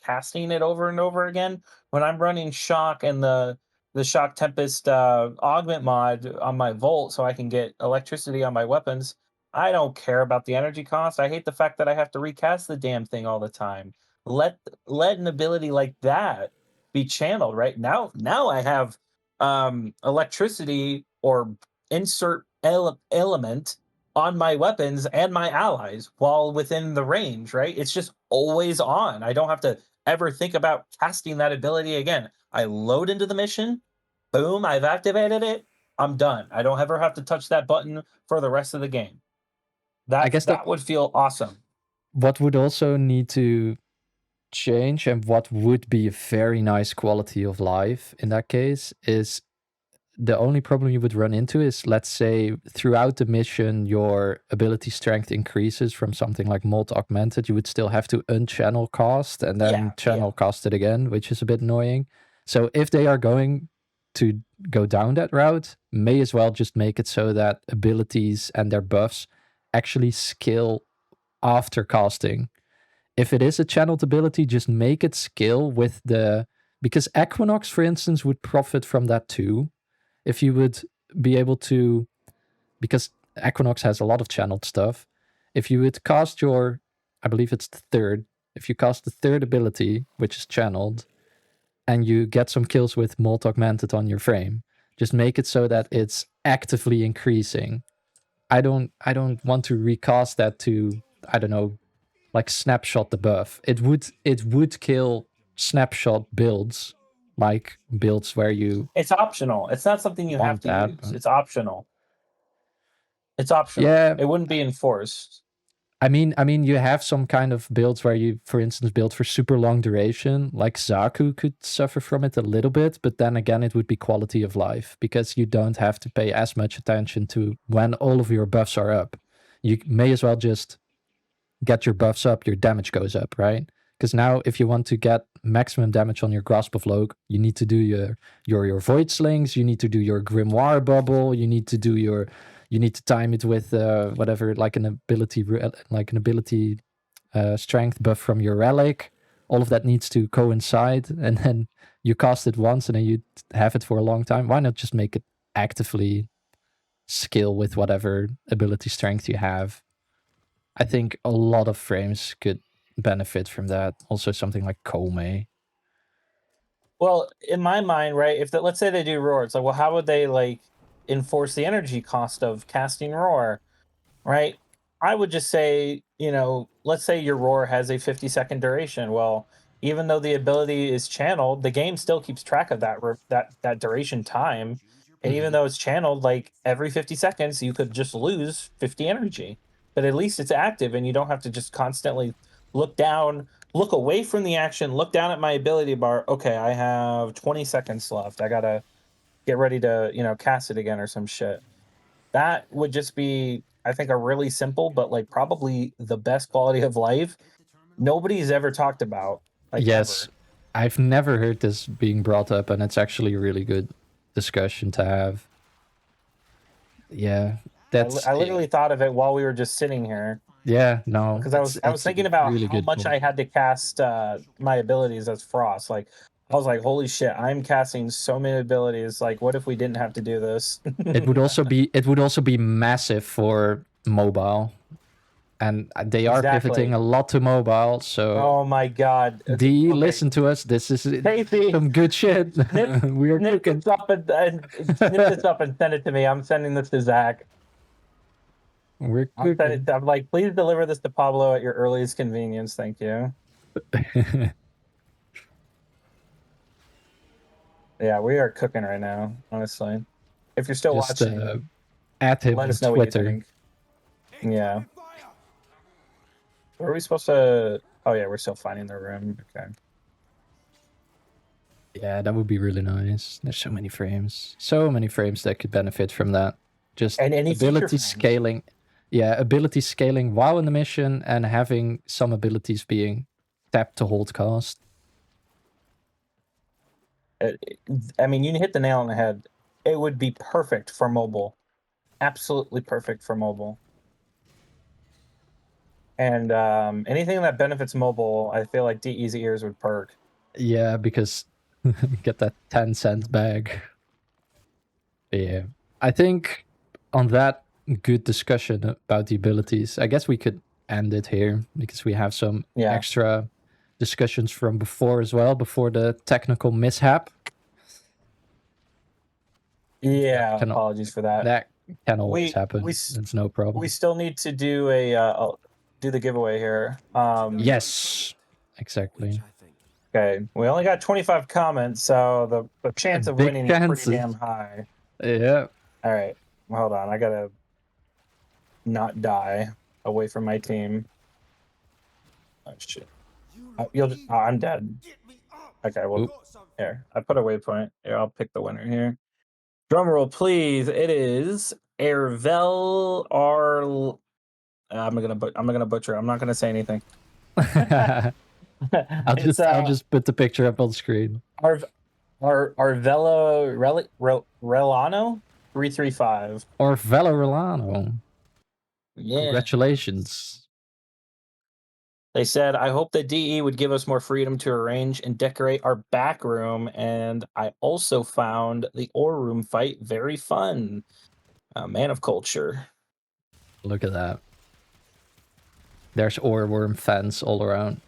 casting it over and over again? When I'm running shock and the shock tempest augment mod on my Volt so I can get electricity on my weapons, I don't care about the energy cost. I hate the fact that I have to recast the damn thing all the time. Let an ability like that be channeled, right? Now I have electricity or insert element on my weapons and my allies while within the range, right? It's just always on. I don't have to ever think about casting that ability again. I load into the mission, boom, I've activated it, I'm done. I don't ever have to touch that button for the rest of the game. I guess That would feel awesome. What would also need to change, and what would be a very nice quality of life in that case, is the only problem you would run into is, let's say, throughout the mission, your ability strength increases from something like Molt Augmented. You would still have to unchannel cast and then channel cast it again, which is a bit annoying. So if they are going to go down that route, may as well just make it so that abilities and their buffs actually scale after casting. If it is a channeled ability, just make it scale with the... Because Equinox, for instance, would profit from that too. If you would be able to... Because Equinox has a lot of channeled stuff. If you would cast your... I believe it's the third. If you cast the third ability, which is channeled, and you get some kills with Molt Augmented on your frame, just make it so that it's actively increasing. I don't want to recast that to, I don't know, like snapshot the buff. It would kill snapshot builds, like builds where you... It's optional. It's not something you have to use. But... It's optional. It's optional. Yeah, it wouldn't be enforced. I mean, you have some kind of builds where you, for instance, build for super long duration, like Zaku could suffer from it a little bit, but then again, it would be quality of life because you don't have to pay as much attention to when all of your buffs are up. You may as well just get your buffs up, your damage goes up, right? Because now if you want to get maximum damage on your Grasp of Logue, you need to do your Void Slings, you need to do your Grimoire Bubble, you need to time it with whatever, like an ability strength buff from your relic. All of that needs to coincide, and then you cast it once and then you have it for a long time. Why not just make it actively scale with whatever ability strength you have? I think a lot of frames could benefit from that. Also something like Kome. Well, in my mind, right, if let's say they do Roar, it's like, well, how would they, like, enforce the energy cost of casting roar, right? I would just say, let's say your roar has a 50-second duration. Well, even though the ability is channeled, the game still keeps track of that duration time. And even Mhm. though it's channeled, like every 50 seconds, you could just lose 50 energy. But at least it's active, and you don't have to just constantly look down, look away from the action, look down at my ability bar. Okay, I have 20 seconds left. I gotta get ready to, cast it again or some shit. That would just be, I think, a really simple, but like probably the best quality of life nobody's ever talked about, like Yes, ever. I've never heard this being brought up, and it's actually a really good discussion to have. Yeah, that's I literally thought of it while we were just sitting here yeah, no, because it's I was it's a thinking about really how good much point. I had to cast my abilities as Frost. Like I was like, holy shit, I'm casting so many abilities. Like, what if we didn't have to do this? It would also be massive for mobile, and they are pivoting Exactly. a lot to mobile. So Oh my god. D, Okay, listen to us. This is Casey, some good shit. snip We are snip cooking. this up and snip this up and send it to me. I'm sending this to Zach. We're I'm sending cooking. I'm like, please deliver this to Pablo at your earliest convenience. Thank you. Yeah, we are cooking right now, honestly. If you're still Just watching, at him let on us know what you Twitter. think. Yeah. Were we supposed to? Oh yeah, we're still finding the room. Okay. Yeah, that would be really nice. There's so many frames that could benefit from that. Just And any future ability frames. scaling. Yeah, ability scaling while in the mission and having some abilities being tapped to hold cast. I mean, you hit the nail on the head. It would be perfect for mobile. Absolutely perfect for mobile. And anything that benefits mobile, I feel like DE's ears would perk. Yeah, because get that 10-cent bag. Yeah. I think on that good discussion about the abilities, I guess we could end it here because we have some Yeah. extra discussions from before as well, before the technical mishap. Yeah. Can, Apologies for that. that can always We happen. we It's no we problem. still need to do do the giveaway here. Yes, exactly. Okay, we only got 25 comments, so the chance of Big winning is pretty damn chances. high. Yeah. All right, well, hold on, I gotta not die away from my team. Oh shit! I'm dead. Okay, well, Oop. here I put a waypoint. Here, I'll pick the winner here. Drum roll, please. It is Ervel R. I'm gonna butcher. I'm not gonna say anything. I'll It's just put the picture up on screen. Arv Arvelo Relano 335. Or Valorano. Yeah. Congratulations. They said, I hope that DE would give us more freedom to arrange and decorate our back room. And I also found the ore room fight very fun. Man of culture. Look at that. There's Oreworm fans all around.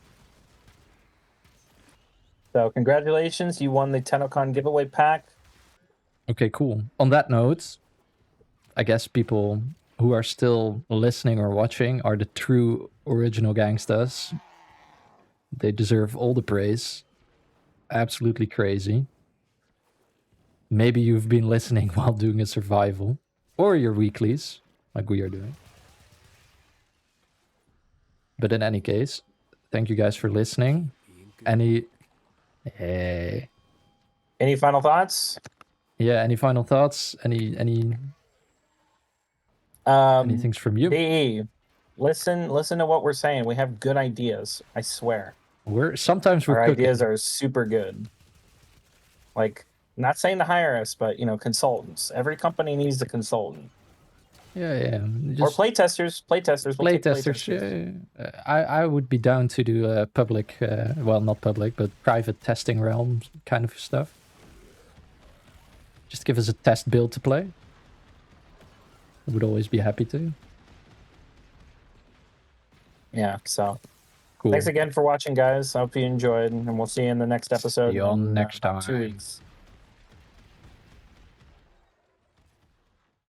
So congratulations, you won the TennoCon giveaway pack. Okay, cool. On that note, I guess people who are still listening or watching are the true original gangstas. They deserve all the praise. Absolutely crazy. Maybe you've been listening while doing a survival, or your weeklies, like we are doing. But in any case, thank you guys for listening. Any Hey. Any final thoughts? Yeah, any final thoughts? Any things from you? DE, listen to what we're saying. We have good ideas. I swear. We're Our ideas cooking. are super good. Like, not saying to hire us, but consultants. Every company needs a consultant. Yeah. Or Just playtesters. Playtesters. We'll take playtesters. playtesters. Yeah. I would be down to do public, well, not public, but private testing realm kind of stuff. Just give us a test build to play. I would always be happy to. Yeah, so Cool. thanks again for watching, guys. I hope you enjoyed, and we'll see you in the next episode See you on in next about 2 time. weeks.